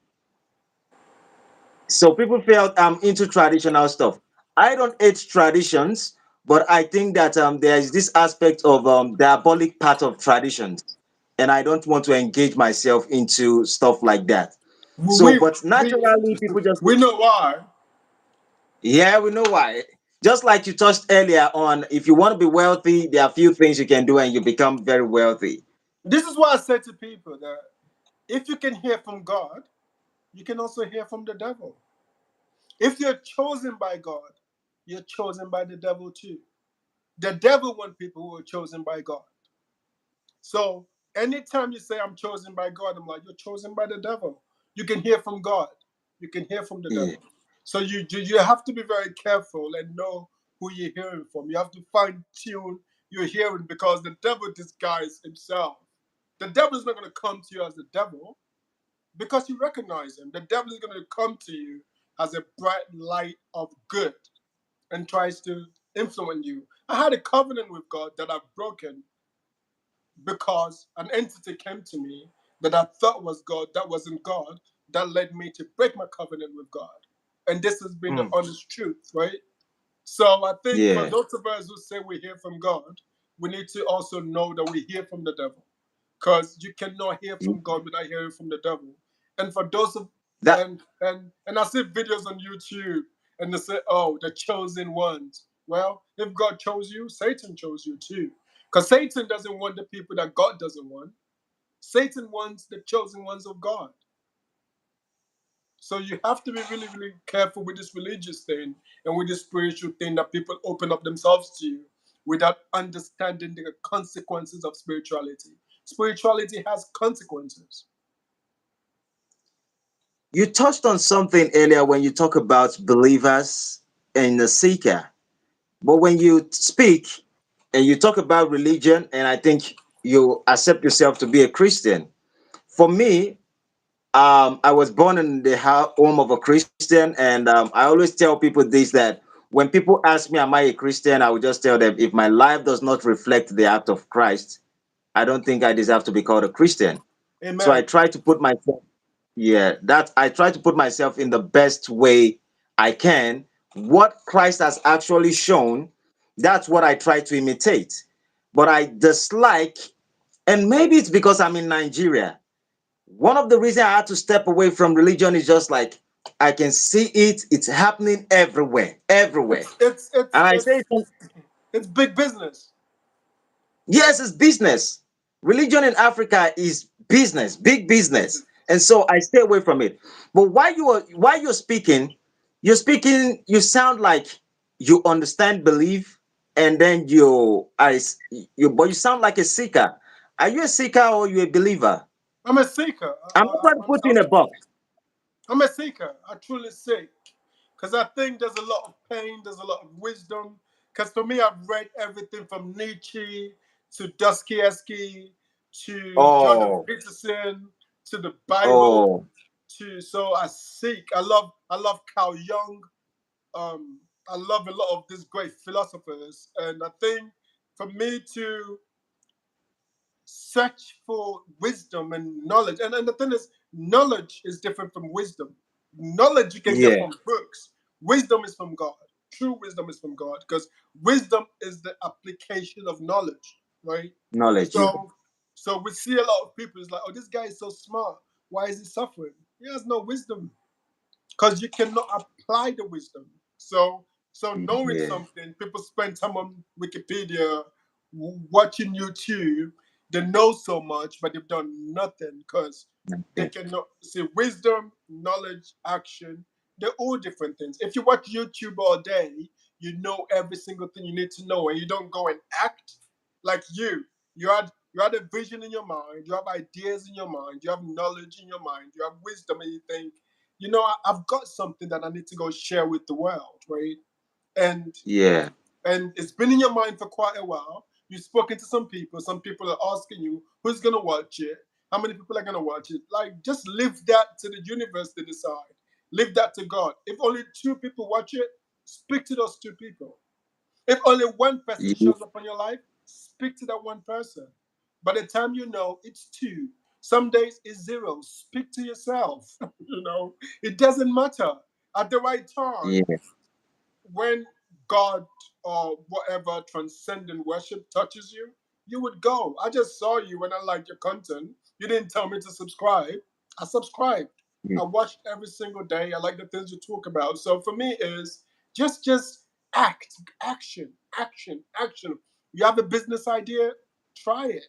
So people felt I'm into traditional stuff. I don't hate traditions, but I think that there is this aspect of diabolic part of traditions, and I don't want to engage myself into stuff like that. So, We but we naturally, people just we know why. yeah, we know why. Just like you touched earlier on, if you want to be wealthy, there are a few things you can do, and you become very wealthy. This is why I say to people that if you can hear from God, you can also hear from the devil. If you're chosen by God, you're chosen by the devil too. The devil wants people who are chosen by God. So anytime you say I'm chosen by God, I'm like, you're chosen by the devil. You can hear from God. You can hear from the Yeah. devil. So you have to be very careful and know who you're hearing from. You have to fine tune your hearing because the devil disguises himself. The devil is not going to come to you as the devil because you recognize him. The devil is going to come to you as a bright light of good and tries to influence you. I had a covenant with God that I've broken because an entity came to me that I thought was God, that wasn't God, that led me to break my covenant with God. And this has been the Mm. honest truth, right? So I think for Yeah. those of us who say we hear from God, we need to also know that we hear from the devil. Because you cannot hear from God without hearing from the devil. And for those of That and I see videos on YouTube and they say, oh, the chosen ones. Well, if God chose you, Satan chose you too. Because Satan doesn't want the people that God doesn't want. Satan wants the chosen ones of God. So you have to be really, really careful with this religious thing and with this spiritual thing that people open up themselves to without understanding the consequences of spirituality. Spirituality has consequences. you touched on something earlier when you talk about believers and the seeker. But when you speak and you talk about religion, and I think you accept yourself to be a Christian. For me, I was born in the home of a Christian, and I always tell people this that when people ask me, "Am I a Christian?" I will just tell them, if my life does not reflect the act of Christ, I don't think I deserve to be called a Christian. So I Amen. try to put myself, yeah, that I try to put myself in the best way I can. What Christ has actually shown, that's what I try to imitate. But I dislike, and maybe it's because I'm in Nigeria. One of the reasons I had to step away from religion is just like I can see it, it's happening everywhere, everywhere. It's it's And it's I say, it's it's big business. yes, it's business. Religion in Africa is business, big business. Business. And so I stay away from it. But while you're speaking, you sound like you understand belief, and then but you sound like a seeker. Are you a seeker or you a believer? I'm a seeker. I'm not trying to put you in a box. I'm a seeker. I truly seek. Because I think there's a lot of pain, there's a lot of wisdom, Because for me, I've read everything from Nietzsche to Dostoevsky to Jordan Oh, Peterson to the Bible oh, to so I seek. I love Carl Jung. Um, I love a lot of these great philosophers, and I think for me to search for wisdom and knowledge. And the thing is, knowledge is different from wisdom. Knowledge you can get yeah, from books. Wisdom is from God. True wisdom is from God because wisdom is the application of knowledge, right? knowledge. So we see a lot of people. It's like, oh, this guy is so smart. Why is he suffering? He has no wisdom because you cannot apply the wisdom. So knowing Yeah, something, people spend time on Wikipedia, watching YouTube. They know so much, but they've done nothing because they okay. cannot see wisdom, knowledge, action. They're all different things. If you watch YouTube all day, you know every single thing you need to know, and you don't go and act like you. You had a vision in your mind. You have ideas in your mind. You have knowledge in your mind. You have wisdom, and you think, I've got something that I need to go share with the world, right? And Yeah, and it's been in your mind for quite a while. You've spoken to some people. Some people are asking you who's gonna watch it, how many people are gonna watch it. Like, just leave that to the universe to decide. Leave that to God. If only two people watch it, speak to those two people. If only one person yeah, shows up in your life, speak to that one person. By the time you know, it's two. Some days it's zero. Speak to yourself. It doesn't matter. At the right time, yeah, when God or whatever transcendent worship touches you, you would go. I just saw you when I liked your content. You didn't tell me to subscribe. I subscribed. yeah, I watched every single day. I like the things you talk about. So for me is just act, action, action, action. You have a business idea, try it.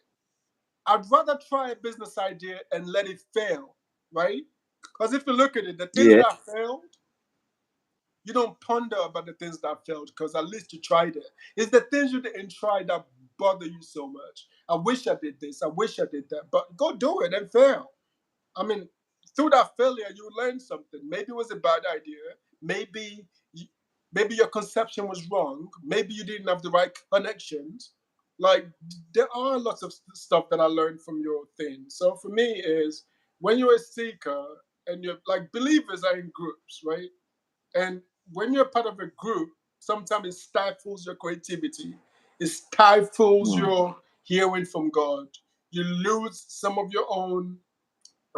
I'd rather try a business idea and let it fail, right? Because if you look at it, the things yeah, that failed, you don't ponder about the things that failed because at least you tried it. It's the things you didn't try that bother you so much. I wish I did this. I wish I did that. But go do it and fail. I mean, through that failure, you learn something. Maybe it was a bad idea. Maybe you, maybe your conception was wrong. Maybe you didn't have the right connections. Like, there are lots of stuff that I learned from your thing. So for me is when you're a seeker and you're like believers are in groups, right? And when you're part of a group, sometimes it stifles your creativity. It stifles mm, your hearing from God. You lose some of your own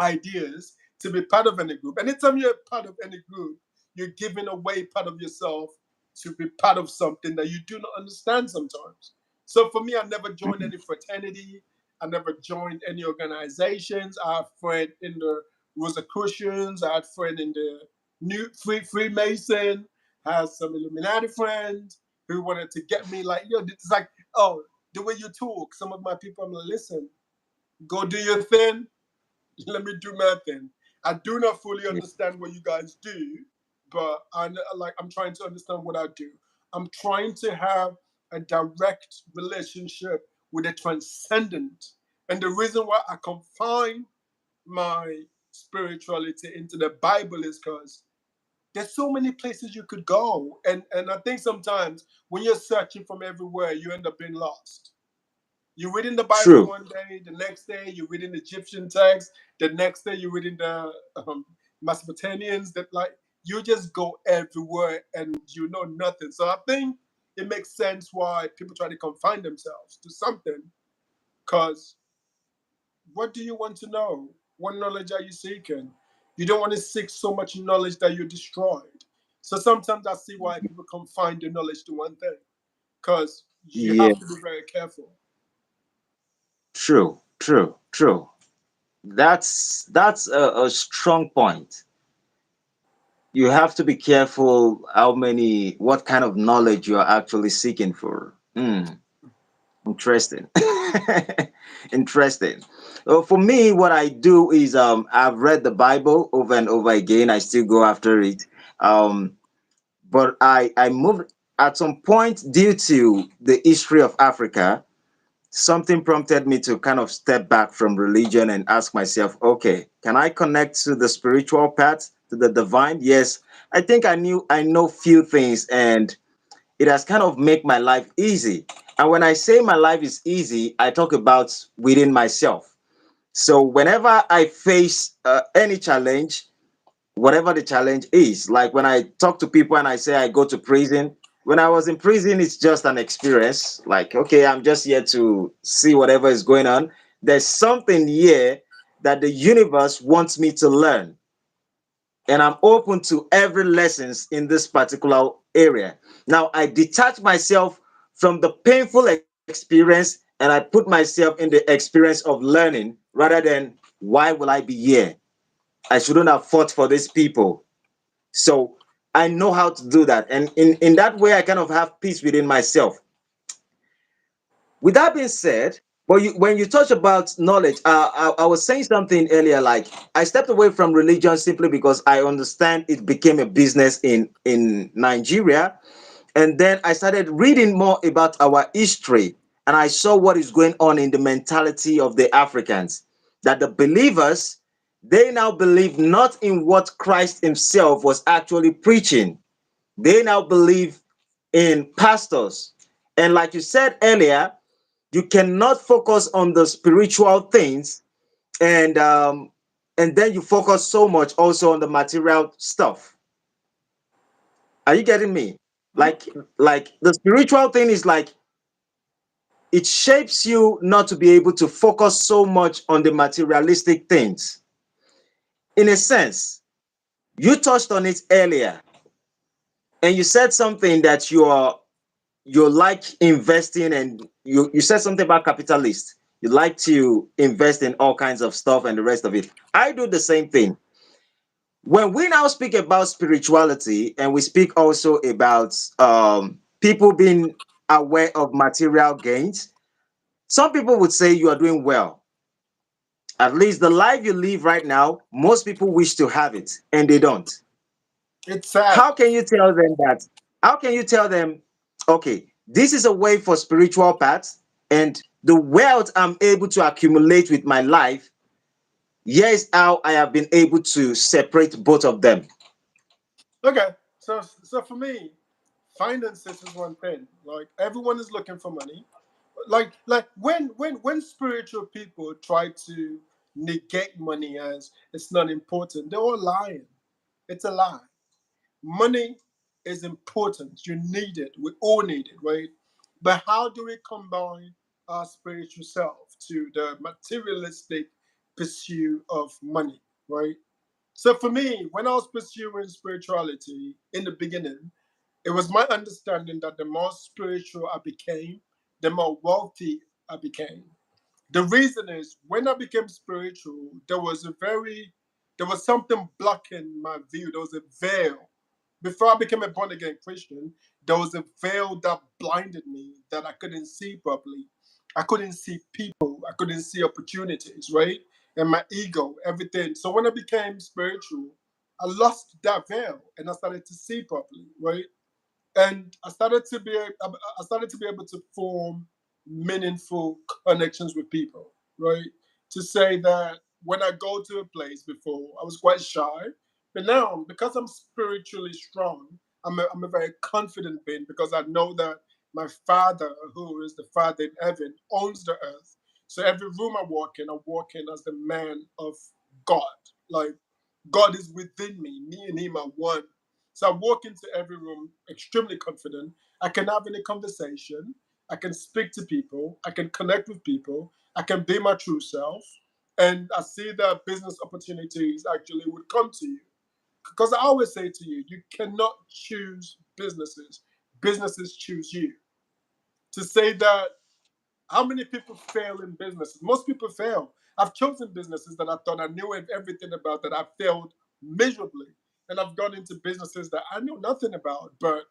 ideas to be part of any group. Anytime you're part of any group, you're giving away part of yourself to be part of something that you do not understand sometimes. So for me, I never joined mm, any fraternity. I never joined any organizations. I had friend in the Rosicrucians. I had friend in the New Freemason. I had some Illuminati friends who wanted to get me like, it's like, oh, the way you talk. Some of my people, I'm like, listen, go do your thing. Let me do my thing. I do not fully yeah, understand what you guys do, but I'm trying to understand what I do. I'm trying to have a direct relationship with the transcendent. And the reason why I confine my spirituality into the Bible is because there's so many places you could go. And I think sometimes when you're searching from everywhere, you end up being lost. You're reading the Bible true. one day, the next day you're reading the Egyptian text, the next day you're reading the Mesopotamians. That like you just go everywhere and you know nothing. So I think it makes sense why people try to confine themselves to something. Because what do you want to know? What knowledge are you seeking? You don't want to seek so much knowledge that you're destroyed. So sometimes I see why people confine their knowledge to one thing. Because you Yeah, have to be very careful. true, true, true. That's a strong point. You have to be careful what kind of knowledge you are actually seeking for. Interesting. Interesting. For me, what I do is I've read the Bible over and over again. I still go after it. Um, but I moved at some point due to the history of Africa. Something prompted me to kind of step back from religion and ask myself, okay, can I connect to the spiritual path, to the divine? Yes, I think I know few things, and it has kind of make my life easy. And when I say my life is easy, I talk about within myself. So whenever I face any challenge, whatever the challenge is, like when I talk to people and I say I go to prison, when I was in prison, it's just an experience. Like, okay, I'm just here to see whatever is going on. There's something here that the universe wants me to learn, and I'm open to every lessons in this particular area. Now I detach myself from the painful experience and I put myself in the experience of learning rather than why will I be here? I shouldn't have fought for these people. So I know how to do that. And in that way, I kind of have peace within myself. With that being said, but when you touch about knowledge, I was saying something earlier. Like I stepped away from religion simply because I understand it became a business in Nigeria, and then I started reading more about our history, and I saw what is going on in the mentality of the Africans. That the believers, they now believe not in what Christ Himself was actually preaching. They now believe in pastors, and like you said earlier, you cannot focus on the spiritual things and then you focus so much also on the material stuff. Are you getting me? Mhm. Like the spiritual thing is like it shapes you not to be able to focus so much on the materialistic things. In a sense, you touched on it earlier and you said something that you like investing, and you said something about capitalists. You like to invest in all kinds of stuff and the rest of it. I do the same thing. When we now speak about spirituality and we speak also about people being aware of material gains, some people would say you are doing well. At least the life you live right now, most people wish to have it and they don't. It's sad. How can you tell them that? How can you tell them, okay, this is a way for spiritual paths, and the wealth I'm able to accumulate with my life, here's how I have been able to separate both of them. Okay, so for me, finances is one thing. Like everyone is looking for money. Like when spiritual people try to negate money as it's not important, they're all lying. It's a lie. Money is important. You need it. We all need it, right? But how do we combine our spiritual self to the materialistic pursuit of money, right? So for me, when I was pursuing spirituality in the beginning, it was my understanding that the more spiritual I became, the more wealthy I became. The reason is when I became spiritual, there was something blocking my view. There was a veil. Before I became a born again Christian, there was a veil that blinded me that I couldn't see properly. I couldn't see people. I couldn't see opportunities, right? And my ego, everything. So when I became spiritual, I lost that veil and I started to see properly, right? And I started to be able to form meaningful connections with people, right? To say that when I go to a place before, I was quite shy, but now because I'm spiritually strong, I'm a very confident being because I know that my Father, who is the Father in heaven, owns the earth. So every room I walk in as the man of God. Like God is within me. Me and Him are one. So I walk into every room extremely confident. I can have any conversation. I can speak to people. I can connect with people. I can be my true self. And I see that business opportunities actually would come to you. Because I always say to you, you cannot choose businesses. Businesses choose you. To say that how many people fail in businesses? Most people fail. I've chosen businesses that I thought I knew everything about that I failed miserably. And I've gone into businesses that I knew nothing about. But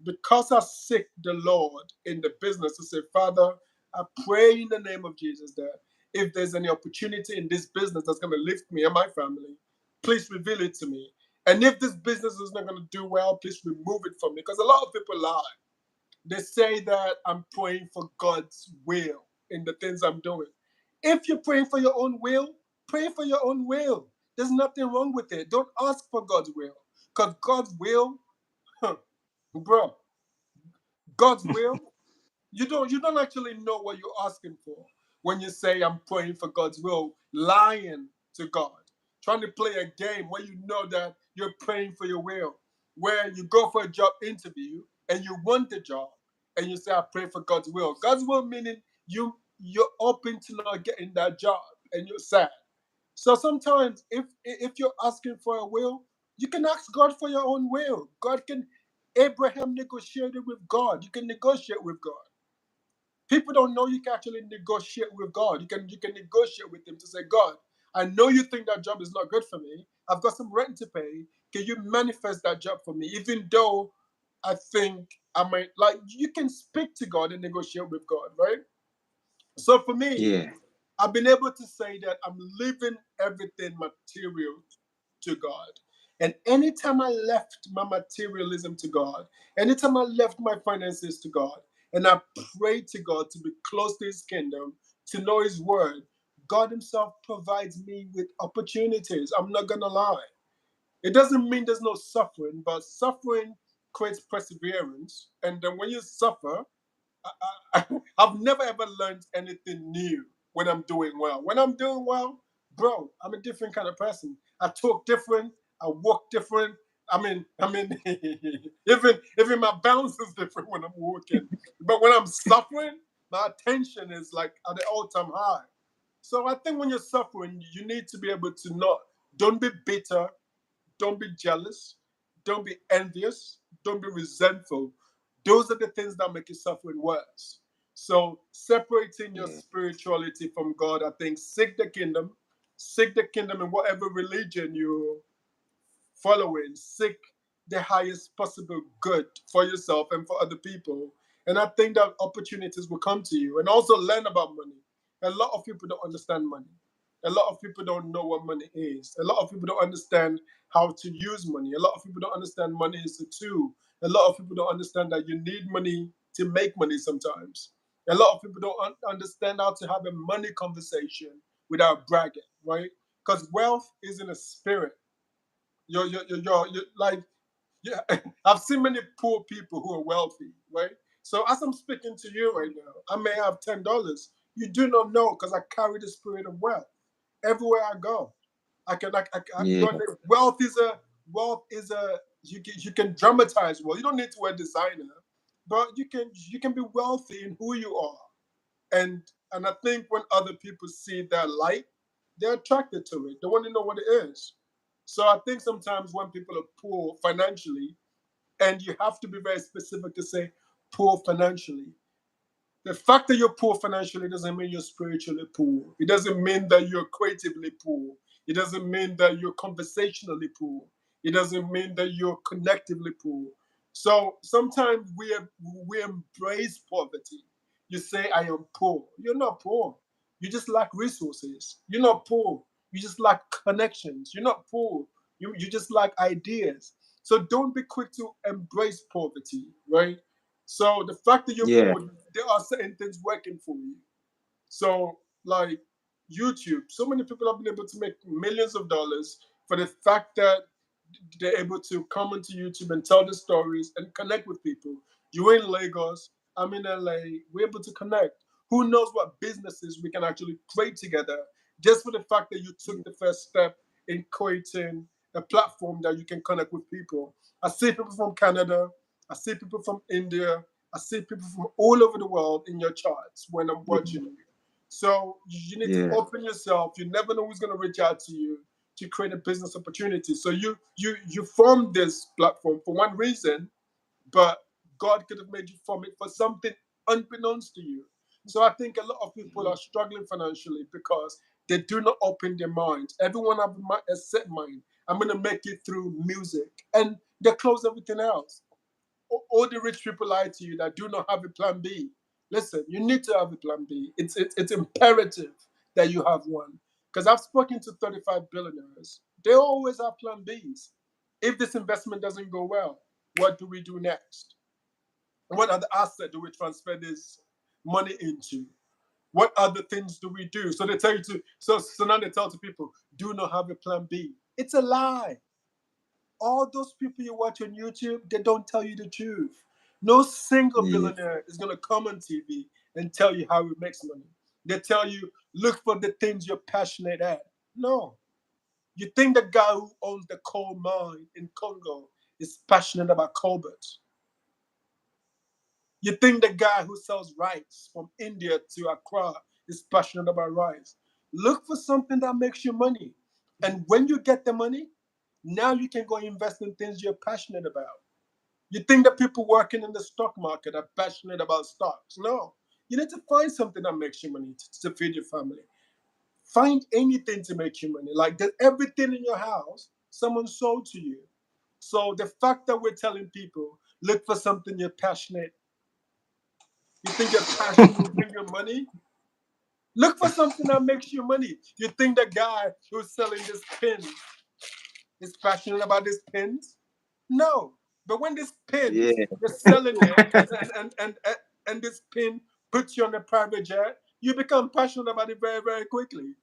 because I seek the Lord in the business, I say, Father, I pray in the name of Jesus that if there's any opportunity in this business that's going to lift me and my family, please reveal it to me. And if this business is not going to do well, please remove it from me. Because a lot of people lie. They say that I'm praying for God's will in the things I'm doing. If you're praying for your own will, pray for your own will. There's nothing wrong with it. Don't ask for God's will. Because God's will, huh, bro, God's will, you don't actually know what you're asking for when you say I'm praying for God's will, lying to God, trying to play a game where you know that you're praying for your will, where you go for a job interview and you want the job and you say I pray for God's will. God's will meaning you're open to not getting that job and you're sad. So sometimes if you're asking for a will, you can ask God for your own will. God can Abraham negotiated with God. You can negotiate with God. People don't know you can actually negotiate with God. You can negotiate with him to say, God, I know you think that job is not good for me. I've got some rent to pay. Can you manifest that job for me? Even though I think I might like you can speak to God and negotiate with God, right? So for me, Yeah. I've been able to say that I'm leaving everything material to God. And anytime I left my materialism to God, anytime I left my finances to God, and I prayed to God to be close to His kingdom, to know His word, God Himself provides me with opportunities. I'm not going to lie. It doesn't mean there's no suffering, but suffering creates perseverance. And then when you suffer, I've never ever learned anything new when I'm doing well. When I'm doing well, bro, I'm a different kind of person. I talk different. I walk different. I mean, even my bounce is different when I'm walking. But when I'm suffering, my attention is like at the all-time high. So I think when you're suffering, you need to be able to not. Don't be bitter. Don't be jealous. Don't be envious. Don't be resentful. Those are the things that make your suffering worse. So, separating your Yeah. spirituality from God, I think, seek the kingdom in whatever religion you following, seek the highest possible good for yourself and for other people. And I think that opportunities will come to you. And also learn about money. A lot of people don't understand money. A lot of people don't know what money is. A lot of people don't understand how to use money. A lot of people don't understand money is a tool. A lot of people don't understand that you need money to make money sometimes. A lot of people don't understand how to have a money conversation without bragging, right? Because wealth isn't a spirit. You're like, yeah, I've seen many poor people who are wealthy, right? So as I'm speaking to you right now, I may have $10. You do not know because I carry the spirit of wealth everywhere I go. Yeah. Wealth is a you can dramatize wealth. You don't need to wear designer, but you can be wealthy in who you are. And I think when other people see that light, they're attracted to it. They want to know what it is. So I think sometimes when people are poor financially, and you have to be very specific to say poor financially, the fact that you're poor financially doesn't mean you're spiritually poor. It doesn't mean that you're creatively poor. It doesn't mean that you're conversationally poor. It doesn't mean that you're connectively poor. So sometimes we embrace poverty. You say, I am poor. You're not poor. You just lack resources. You're not poor. You just lack connections. You're not poor. You just lack ideas. So don't be quick to embrace poverty, right? So the fact that you're Yeah. poor, there are certain things working for you. So like YouTube, so many people have been able to make millions of dollars for the fact that they're able to come into YouTube and tell the stories and connect with people. You're in Lagos, I'm in LA, we're able to connect. Who knows what businesses we can actually create together just for the fact that you took the first step in creating a platform that you can connect with people. I see people from Canada, I see people from India, I see people from all over the world in your charts when I'm watching you. So you need to Yeah. open yourself. You never know who's going to reach out to you to create a business opportunity. So you formed this platform for one reason, but God could have made you form it for something unbeknownst to you. So I think a lot of people are struggling financially because they do not open their minds. Everyone have a set mind. I'm gonna make it through music, and they close everything else. All the rich people lie to you that do not have a plan B. Listen, you need to have a plan B. It's imperative that you have one. Because I've spoken to 35 billionaires. They always have plan Bs. If this investment doesn't go well, what do we do next? What other asset do we transfer this money into? What other things do we do? So they tell you to so now they tell to people, do not have a plan B. It's a lie. All those people you watch on YouTube, they don't tell you the truth. No single Yeah. billionaire is going to come on TV and tell you how he makes money. They tell you, look for the things you're passionate at. No. You think the guy who owns the coal mine in Congo is passionate about cobalt. You think the guy who sells rice from India to Accra is passionate about rice. Look for something that makes you money. And when you get the money, now you can go invest in things you're passionate about. You think that people working in the stock market are passionate about stocks? No. You need to find something that makes you money to feed your family. Find anything to make you money. Like that everything in your house, someone sold to you. So the fact that we're telling people, look for something you're passionate. You think your passion will bring you money? Look for something that makes you money. You think the guy who's selling this pin is passionate about this pins? No. But when this pins, Yeah. you're selling it and this pin puts you on a private jet, you become passionate about it very, very quickly.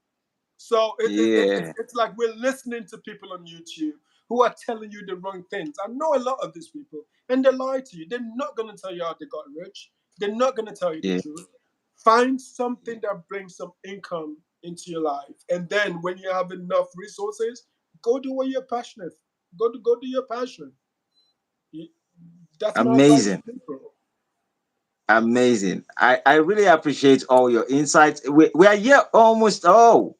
So Yeah. it's like we're listening to people on YouTube who are telling you the wrong things. I know a lot of these people, and they lie to you. They're not going to tell you how they got rich. They're not going to tell you the Yeah. truth. Find something that brings some income into your life, and then when you have enough resources, go do what you're passionate. Go do your passion. You- That's my advice to Amazing. people. Amazing. I really appreciate all your insights. We are here almost, oh,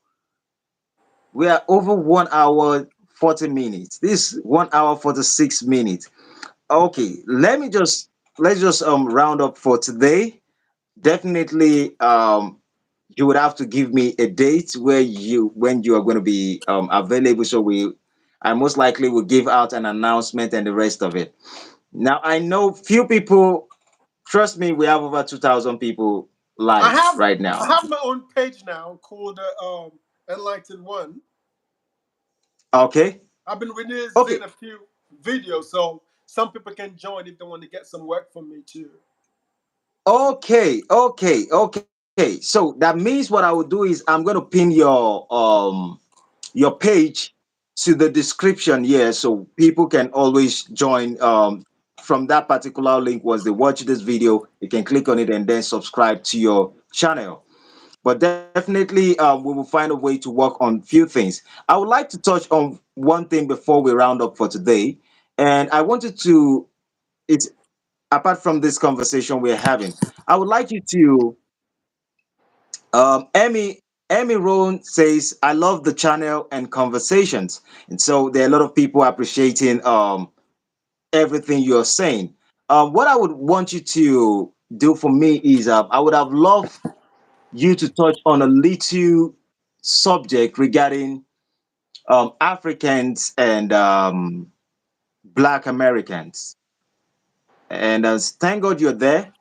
we are over 1 hour, 40 minutes. This 1 hour, 46 minutes. Okay, let's just round up for today. Definitely you would have to give me a date where you when you are going to be available, so we I most likely will give out an announcement and the rest of it. Now I know few people, trust me, we have over 2,000 people I live have right I now. have my own page now called Enlightened One. Okay. I've been releasing Okay. a few videos, so some people can join if they want to get some work from me too. Okay. So that means what I will do is I'm going to pin your page to the description here, so people can always join from that particular link. Once they watch this video, you can click on it and then subscribe to your channel. But definitely we will find a way to work on few things. I would like to touch on one thing before we round up for today, and I wanted to, it's apart from this conversation we're having, I would like you to Emmy Rowan says, I love the channel and conversations. And so there are a lot of people appreciating everything you're saying. What I would want you to do for me is I would have loved you to touch on a little subject regarding Africans and Black Americans. And thank God you're there.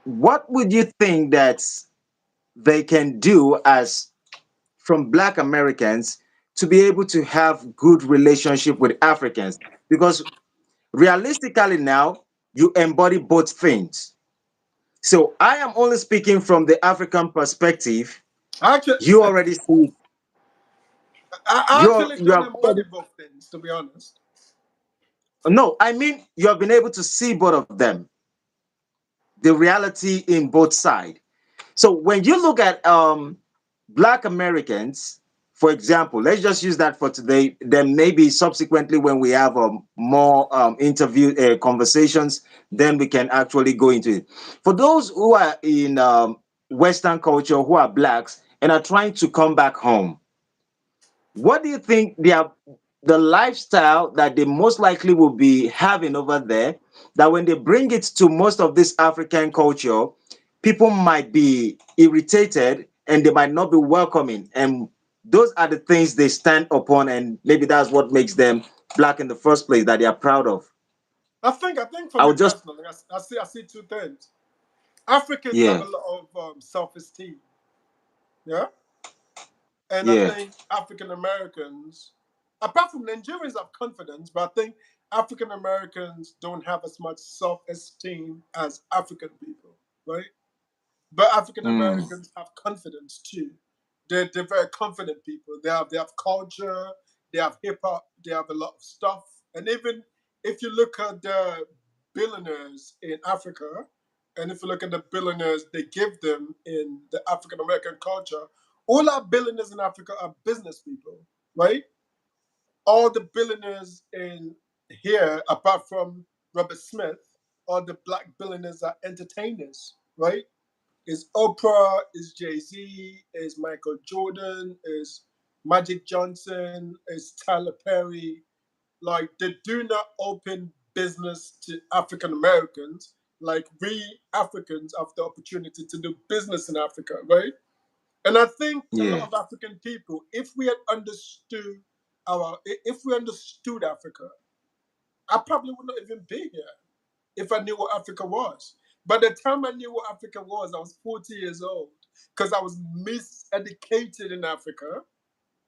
What would you think that they can do as from Black Americans to be able to have good relationship with Africans? Because realistically now, you embody both things. So I am only speaking from the African perspective. Actually, You already see, I actually you don't have already, embody both things, to be honest. no, I mean you have been able to see both of them, the reality in both sides. So when you look at Black Americans, for example, let's just use that for today. Then maybe subsequently, when we have more interview conversations, then we can actually go into it. For those who are in Western culture, who are blacks and are trying to come back home, what do you think the lifestyle that they most likely will be having over there, that when they bring it to most of this African culture, people might be irritated and they might not be welcoming? And those are the things they stand upon, and maybe that's what makes them black in the first place, that they are proud of. I think for I me would just, personally, I see two things. Africans have yeah, a lot of self-esteem, yeah, and I yeah, think African Americans, apart from Nigerians, have confidence, but I think African Americans don't have as much self-esteem as African people, right? But African mm, Americans have confidence too. They're very confident people. They have culture. They have hip hop. They have a lot of stuff. And even if you look at the billionaires in Africa, and if you look at the billionaires they give them in the African American culture, all our billionaires in Africa are business people, right? All the billionaires in here, apart from Robert Smith, all the black billionaires are entertainers, right? Is Oprah, is Jay Z, is Michael Jordan, is Magic Johnson, is Tyler Perry. Like they do not open business to African Americans. Like we Africans have the opportunity to do business in Africa, right? And I think a lot Yeah. of African people, if we had understood if we understood Africa, I probably would not even be here if I knew what Africa was. By the time I knew what Africa was, I was 40 years old because I was miseducated in Africa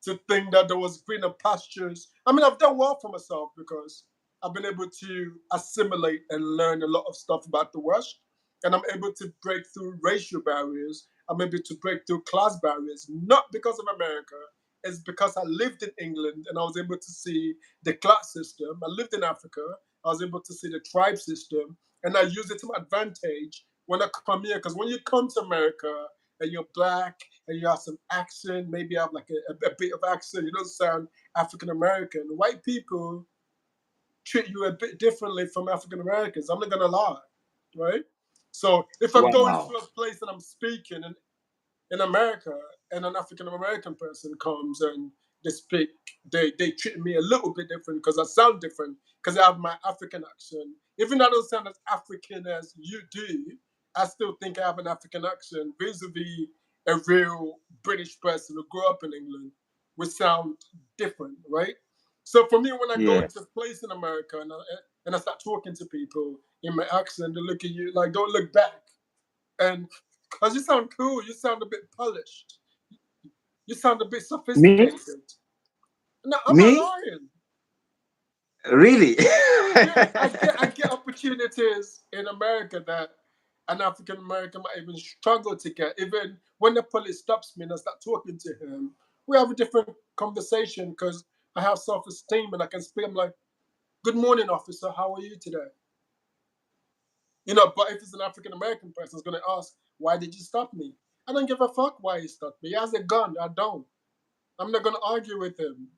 to think that there was greener pastures. I mean, I've done well for myself because I've been able to assimilate and learn a lot of stuff about the West, and I'm able to break through racial barriers. I'm able to break through class barriers, not because of America. It's because I lived in England and I was able to see the class system. I lived in Africa. I was able to see the tribe system, and I use it to my advantage when I come here. Because when you come to America and you're black and you have some accent, maybe you have like a bit of accent, you don't sound African American. White people treat you a bit differently from African Americans. I'm not gonna lie, right? So if I'm going Wow. to a place and I'm speaking and in America and an African American person comes and they speak, they treat me a little bit different because I sound different because I have my African accent. Even though I don't sound as African as you do, I still think I have an African accent vis-a-vis a real British person who grew up in England. We sound different, right? So for me, when I go Yeah. into a place in America and I start talking to people in my accent, they look at you like, don't look back. And because you sound cool, you sound a bit polished, you sound a bit Me? sophisticated. No, I'm not Me? lying. Really? Yeah, I get opportunities in America that an African American might even struggle to get. Even when the police stops me and I start talking to him, we have a different conversation because I have self-esteem and I can speak. I'm like, "Good morning, officer. How are you today?" But if it's an African American person, it's gonna ask, "Why did you stop me?" I don't give a fuck why he stopped me. He has a gun. I don't. I'm not gonna argue with him.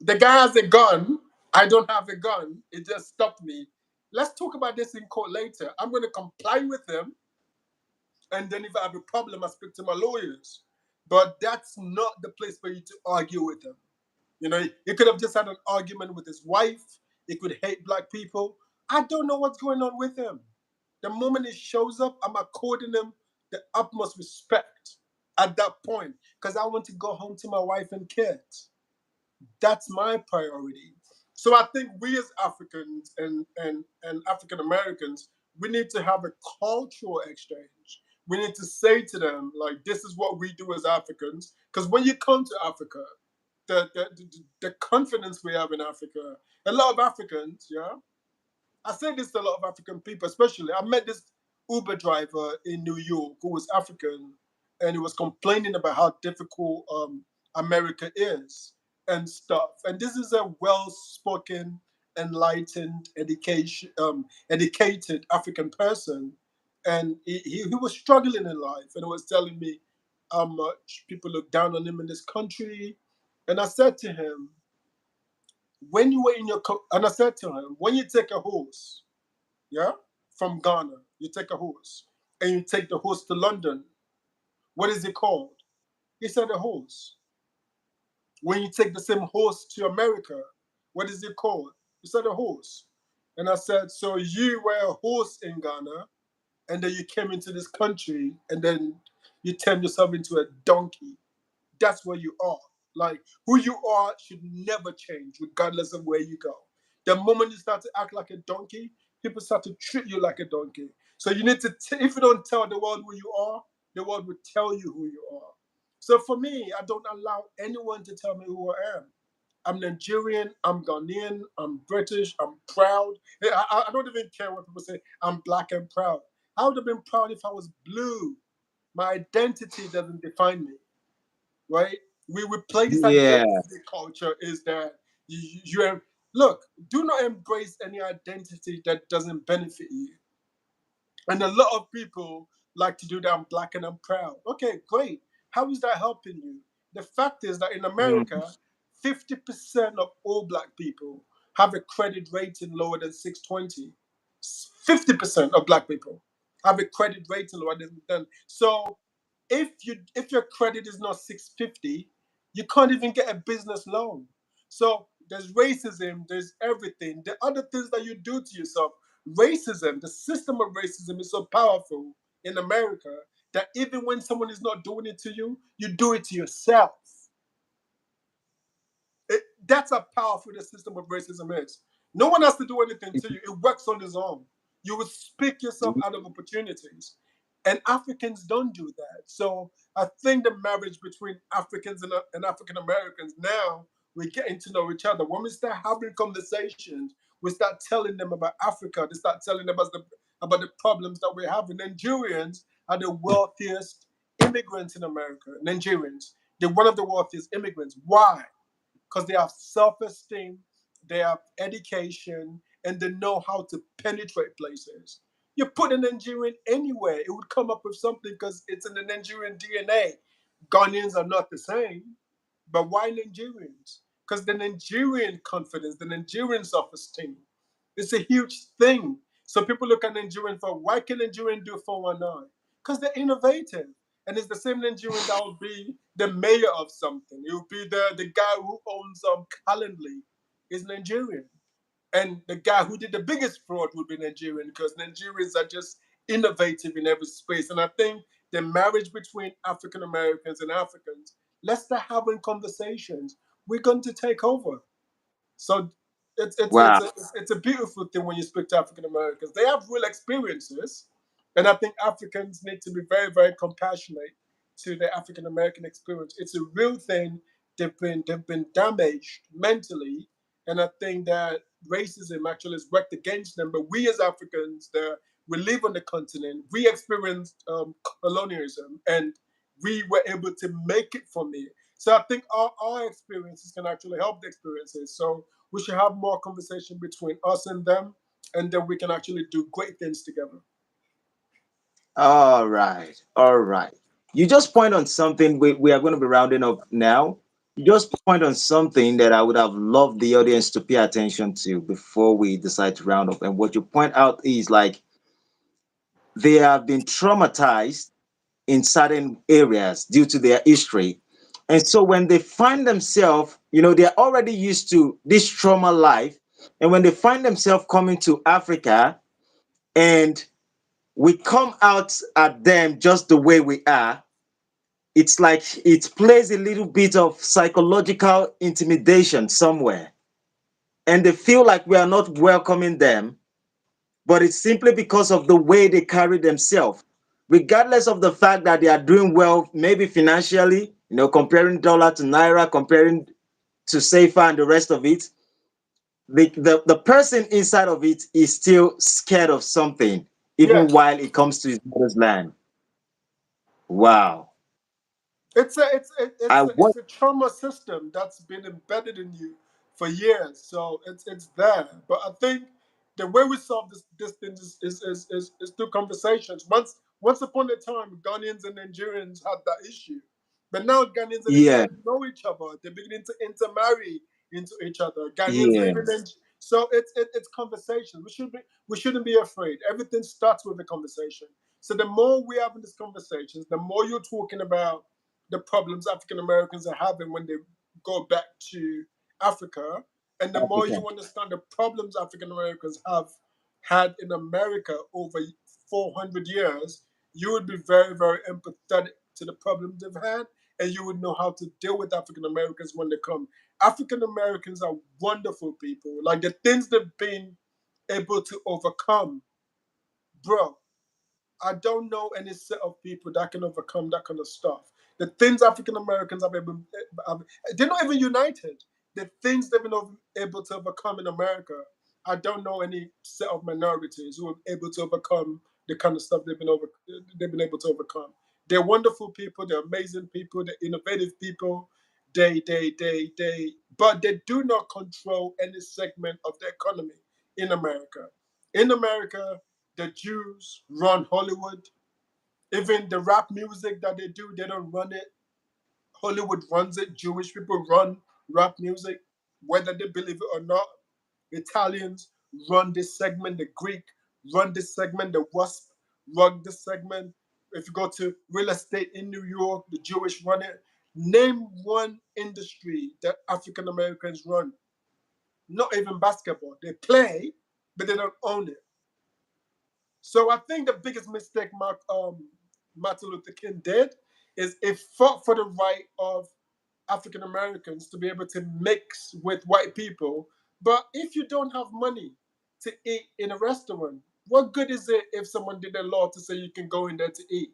The guy has a gun. I don't have a gun. It just stopped me. Let's talk about this in court later. I'm gonna comply with him, and then if I have a problem, I speak to my lawyers. But that's not the place for you to argue with him. He could have just had an argument with his wife. He could hate black people. I don't know what's going on with him. The moment he shows up, I'm according him the utmost respect at that point because I want to go home to my wife and kids. That's my priority. So I think we as Africans and African Americans, we need to have a cultural exchange. We need to say to them, like, this is what we do as Africans. Because when you come to Africa, the confidence we have in Africa, a lot of Africans, yeah, I say this to a lot of African people, especially. I met this Uber driver in New York who was African, and he was complaining about how difficult America is and stuff. And this is a well-spoken, enlightened, educated African person, and he was struggling in life, and he was telling me how much people look down on him in this country. And I said to him, when you were in your, and I said to him, when you take a horse, yeah, from Ghana. You take a horse and you take the horse to London. What is it called? He said a horse. When you take the same horse to America, what is it called? He said a horse. And I said, so you were a horse in Ghana and then you came into this country and then you turned yourself into a donkey. That's where you are. Like who you are should never change, regardless of where you go. The moment you start to act like a donkey, people start to treat you like a donkey. So you need to, if you don't tell the world who you are, the world will tell you who you are. So for me, I don't allow anyone to tell me who I am. I'm Nigerian, I'm Ghanaian, I'm British, I'm proud. I don't even care what people say, I'm black and proud. I would have been proud if I was blue. My identity doesn't define me, right? We play this Yeah. identity culture is that you have. Look, do not embrace any identity that doesn't benefit you. And a lot of people like to do that. I'm black and I'm proud. Okay, great. How is that helping you? The fact is that in Mm. America, 50% of all black people have a credit rating lower than 620. 50% of black people have a credit rating lower than. So if your credit is not 650, you can't even get a business loan. So there's racism, there's everything. The other things that you do to yourself, racism, the system of racism is so powerful in America that even when someone is not doing it to you, you do it to yourself. That's how powerful the system of racism is. No one has to do anything to you. It works on its own. You will speak yourself out of opportunities. And Africans don't do that. So I think the marriage between Africans and African Americans now, we're getting to know each other. When we start having conversations, we start telling them about Africa. They start telling them about the problems that we're having. Nigerians are the wealthiest immigrants in America. Nigerians, they're one of the wealthiest immigrants. Why? Because they have self-esteem, they have education, and they know how to penetrate places. You put a Nigerian anywhere, it would come up with something because it's in the Nigerian DNA. Ghanaians are not the same, but why Nigerians? Because the Nigerian confidence, the Nigerian self-esteem, it's a huge thing. So people look at Nigerian for why can Nigerian do 419? Because they're innovative. And it's the same Nigerian that will be the mayor of something. It will be the guy who owns Calendly is Nigerian. And the guy who did the biggest fraud would be Nigerian because Nigerians are just innovative in every space. And I think the marriage between African Americans and Africans, let's start having conversations. We're going to take over. So Wow. it's a beautiful thing when you speak to African Americans. They have real experiences, and I think Africans need to be very very compassionate to the African American experience. It's a real thing. They've been damaged mentally, and I think that racism actually has worked against them. But we as Africans, we live on the continent. We experienced colonialism, and we were able to make it from it. So I think our experiences can actually help the experiences. So we should have more conversation between us and them, and then we can actually do great things together. All right. All right. You just point on something. We are going to be rounding up now. You just point on something that I would have loved the audience to pay attention to before we decide to round up. And what you point out is like they have been traumatized in certain areas due to their history. And so when they find themselves, they're already used to this trauma life. And when they find themselves coming to Africa and we come out at them just the way we are, it's like it plays a little bit of psychological intimidation somewhere. And they feel like we are not welcoming them, but it's simply because of the way they carry themselves. Regardless of the fact that they are doing well, maybe financially, comparing dollar to naira, comparing to safer and the rest of it, the person inside of it is still scared of something, even Yes, while it comes to his mother's land. Wow. I was it's a trauma system that's been embedded in you for years. So it's there. But I think the way we solve this thing is through conversations. Once upon a time, Ghanaians and Nigerians had that issue, but now Ghanaians and yeah, Nigerians know each other. They're beginning to intermarry into each other. Ghanaians yeah. living in so it's conversations. We shouldn't be afraid. Everything starts with a conversation. So the more we have in these conversations, the more you're talking about the problems African Americans are having when they go back to Africa, and the more Africa. you understand the problems African Americans have had in America over 400 years, you would be very, very empathetic to the problems they've had, and you would know how to deal with African Americans when they come. African Americans are wonderful people. Like the things they've been able to overcome, bro. I don't know any set of people that can overcome that kind of stuff. The things African Americans have able, they're not even united. The things they've been able to overcome in America, I don't know any set of minorities who are able to overcome the kind of stuff they've been able to overcome. They're wonderful people. They're amazing people. They're innovative people. But they do not control any segment of the economy in America. In America, the Jews run Hollywood. Even the rap music that they do, they don't run it. Hollywood runs it. Jewish people run rap music, whether they believe it or not. Italians run this segment. The Greek run this segment. The Wasp run this segment. If you go to real estate in New York, the Jewish run it. Name one industry that African Americans run. Not even basketball. They play, but they don't own it. So I think the biggest mistake Martin Luther King did is it fought for the right of African Americans to be able to mix with white people. But if you don't have money to eat in a restaurant, what good is it if someone did a law to say you can go in there to eat?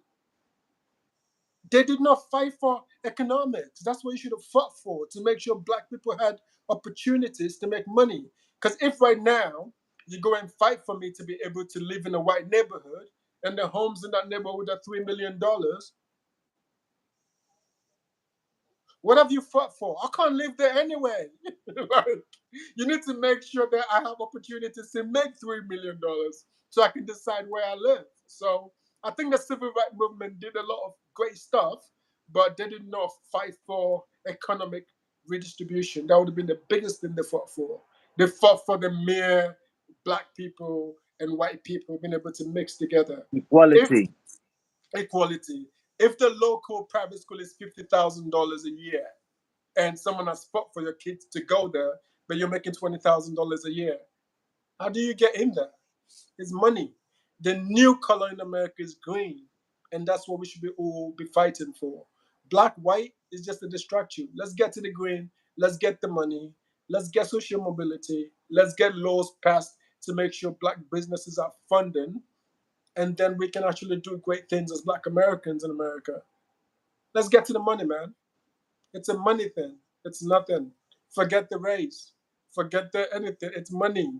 They did not fight for economics. That's what you should have fought for, to make sure black people had opportunities to make money. Because if right now you go and fight for me to be able to live in a white neighborhood and the homes in that neighborhood are $3 million, what have you fought for? I can't live there anyway. Like, you need to make sure that I have opportunities to make $3 million so I can decide where I live. So I think the civil rights movement did a lot of great stuff, but they did not fight for economic redistribution. That would have been the biggest thing they fought for. They fought for the mere black people and white people being able to mix together. If Equality. equality, if the local private school is $50,000 a year and someone has fought for your kids to go there, but you're making $20,000 a year, how do you get in there? It's money. The new color in America is green, and that's what we should be all be fighting for. Black, white is just a distraction. Let's get to the green. Let's get the money. Let's get social mobility. Let's get laws passed to make sure black businesses are funding, and then we can actually do great things as black Americans in America. Let's get to the money, man. It's a money thing. It's nothing. Forget the race. Forget the anything. It's money.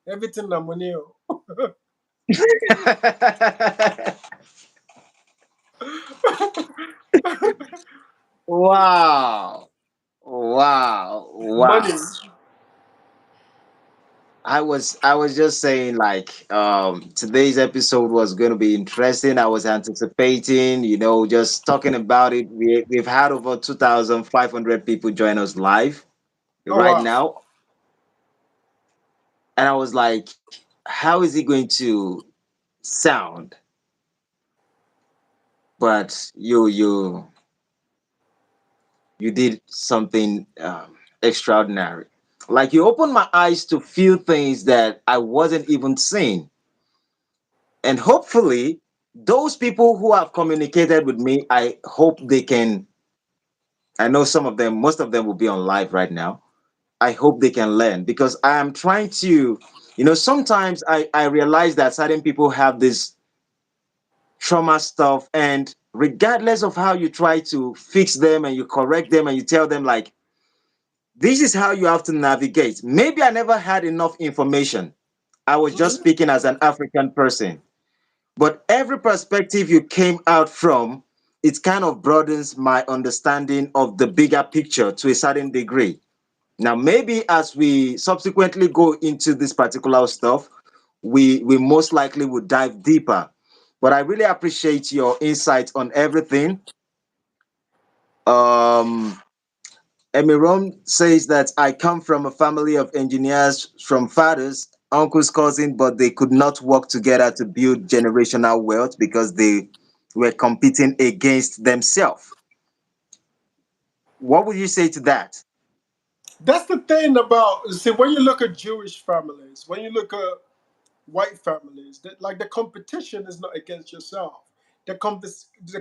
Everything na money. Wow. Wow. Money. Wow. I was just saying like today's episode was going to be interesting. I was anticipating, just talking about it. We've had over 2,500 people join us live Oh right wow. now, and I was like, how is it going to sound? But you did something extraordinary. Like you opened my eyes to feel things that I wasn't even seeing. And hopefully, those people who have communicated with me, I hope they can. I know some of them, most of them will be on live right now. I hope they can learn because I am trying to, sometimes I realize that certain people have this trauma stuff, and regardless of how you try to fix them and you correct them and you tell them, like, this is how you have to navigate. Maybe I never had enough information. I was just Mhm. speaking as an African person. But every perspective you came out from, it kind of broadens my understanding of the bigger picture to a certain degree. Now, maybe as we subsequently go into this particular stuff, we most likely would dive deeper. But I really appreciate your insight on everything. Um, Emiron says that I come from a family of engineers from fathers, uncles, cousins, but they could not work together to build generational wealth because they were competing against themselves. What would you say to that? That's the thing about, see, when you look at Jewish families, when you look at white families, that like the competition is not against yourself. The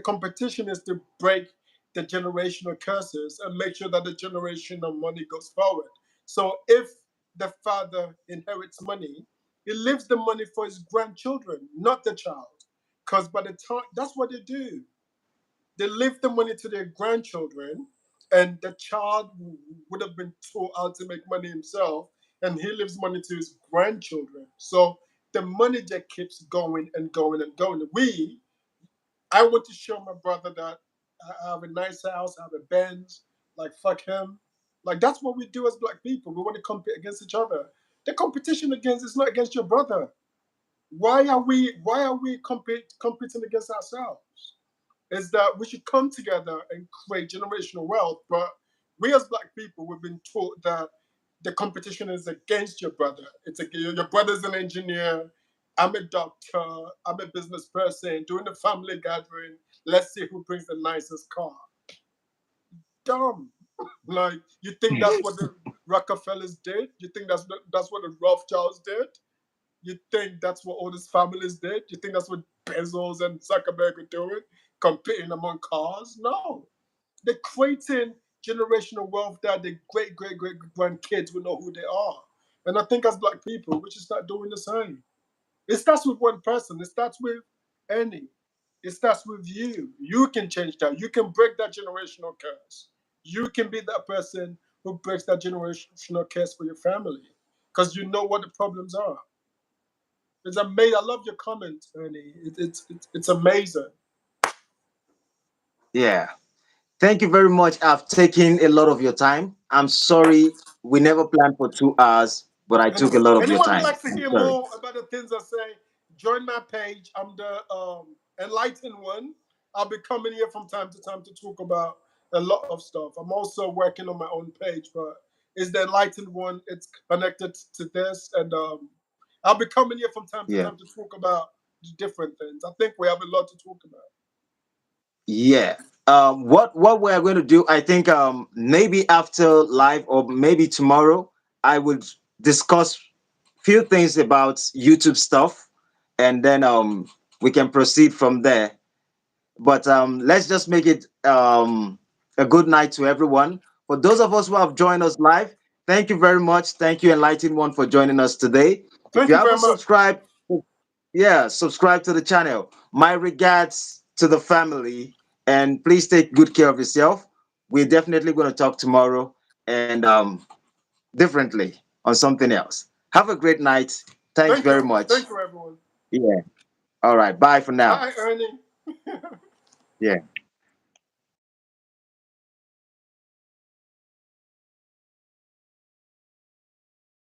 competition is to break the generational curses and make sure that the generation of money goes forward. So if the father inherits money, he leaves the money for his grandchildren, not the child. Because by the time that's what they do, they leave the money to their grandchildren, and the child would have been taught how to make money himself, and he leaves money to his grandchildren. So the money just keeps going and going and going. I want to show my brother that I have a nice house, I have a Benz, Like fuck him. Like that's what we do as black people. We want to compete against each other. The competition against is not against your brother. Why are we competing against ourselves? Is that we should come together and create generational wealth. But we as black people, we've been taught that the competition is against your brother. Your brother's an engineer. I'm a doctor. I'm a business person. Doing a family gathering. Let's see who brings the nicest car. Dumb. Like you think that's what the Rockefellers did? You think that's what the Rothschilds did? You think that's what all these families did? You think that's what Bezos and Zuckerberg are doing? Competing among cars? No. They're creating generational wealth that the great grandkids will know who they are. And I think as black people, we should start doing the same. It starts with one person. It starts with any. It starts with you. You can change that. You can break that generational curse. You can be that person who breaks that generational curse for your family because you know what the problems are. It's amazing. I love your comment, Ernie. It's amazing. Yeah. Thank you very much. I've taken a lot of your time. I'm sorry we never planned for 2 hours, but I And took a lot of your anyone who time. likes to I'm hear sorry. more about the things I say, join my page. I'm the enlightened one. I'll be coming here from time to time to talk about a lot of stuff. I'm also working on my own page, but it's the enlightened one. It's connected to this, and I'll be coming here from time to Yeah. time to talk about different things. I think we have a lot to talk about. Yeah. What we're going to do, I think maybe after live or maybe tomorrow, I would discuss few things about YouTube stuff, and then we can proceed from there. But let's just make it a good night to everyone. For those of us who have joined us live, thank you very much. Thank you, Enlightened One, for joining us today. If Thank you you very haven't much. subscribed, yeah, subscribe to the channel. My regards to the family, and please take good care of yourself. We're definitely going to talk tomorrow and differently on something else. Have a great night. Thanks Thank very you. much. Thank you, everyone. Yeah. All right. Bye for now. Bye, Ernie. Yeah.